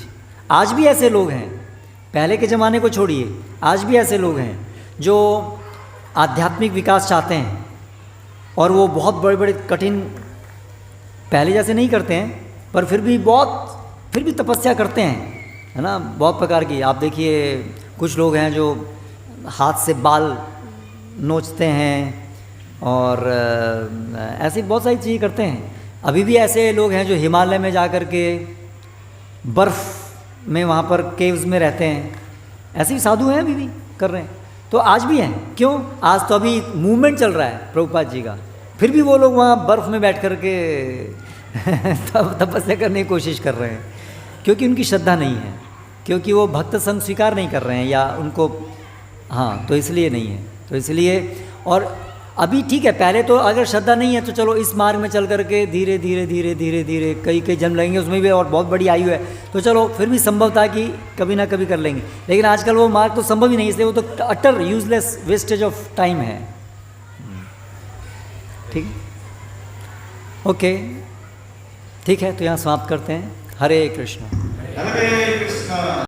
आज भी ऐसे लोग हैं, पहले के ज़माने को छोड़िए, आज भी ऐसे लोग हैं जो आध्यात्मिक विकास चाहते हैं, और वो बहुत बड़े बड़े कठिन, पहले जैसे नहीं करते हैं, पर फिर भी तपस्या करते हैं, है ना, बहुत प्रकार की। आप देखिए कुछ लोग हैं जो हाथ से बाल नोचते हैं, और ऐसी बहुत सारी चीज़ें करते हैं। अभी भी ऐसे लोग हैं जो हिमालय में जा कर के बर्फ़ में वहाँ पर केव्स में रहते हैं, ऐसे भी साधु हैं, अभी भी कर रहे हैं। तो आज भी हैं, क्यों? आज तो अभी मूवमेंट चल रहा है प्रभुपाद जी का, फिर भी वो लोग वहाँ बर्फ़ में बैठ कर के तपस्या करने की कोशिश कर रहे हैं, क्योंकि उनकी श्रद्धा नहीं है, क्योंकि वो भक्त संग स्वीकार नहीं कर रहे हैं, या उनको, हाँ, तो इसलिए नहीं है। तो इसलिए, और अभी ठीक है, पहले तो अगर श्रद्धा नहीं है तो चलो इस मार्ग में चल करके धीरे धीरे धीरे धीरे धीरे कई जन्म लगेंगे, उसमें भी और बहुत बड़ी आयु है, तो चलो फिर भी संभव था कि कभी ना कभी कर लेंगे। लेकिन आजकल वो मार्ग तो संभव ही नहीं, इसलिए वो तो अटर यूजलेस वेस्टेज ऑफ टाइम है। ठीक, ओके, ठीक है, तो यहाँ समाप्त करते हैं। हरे कृष्ण।
हरे कृष्ण।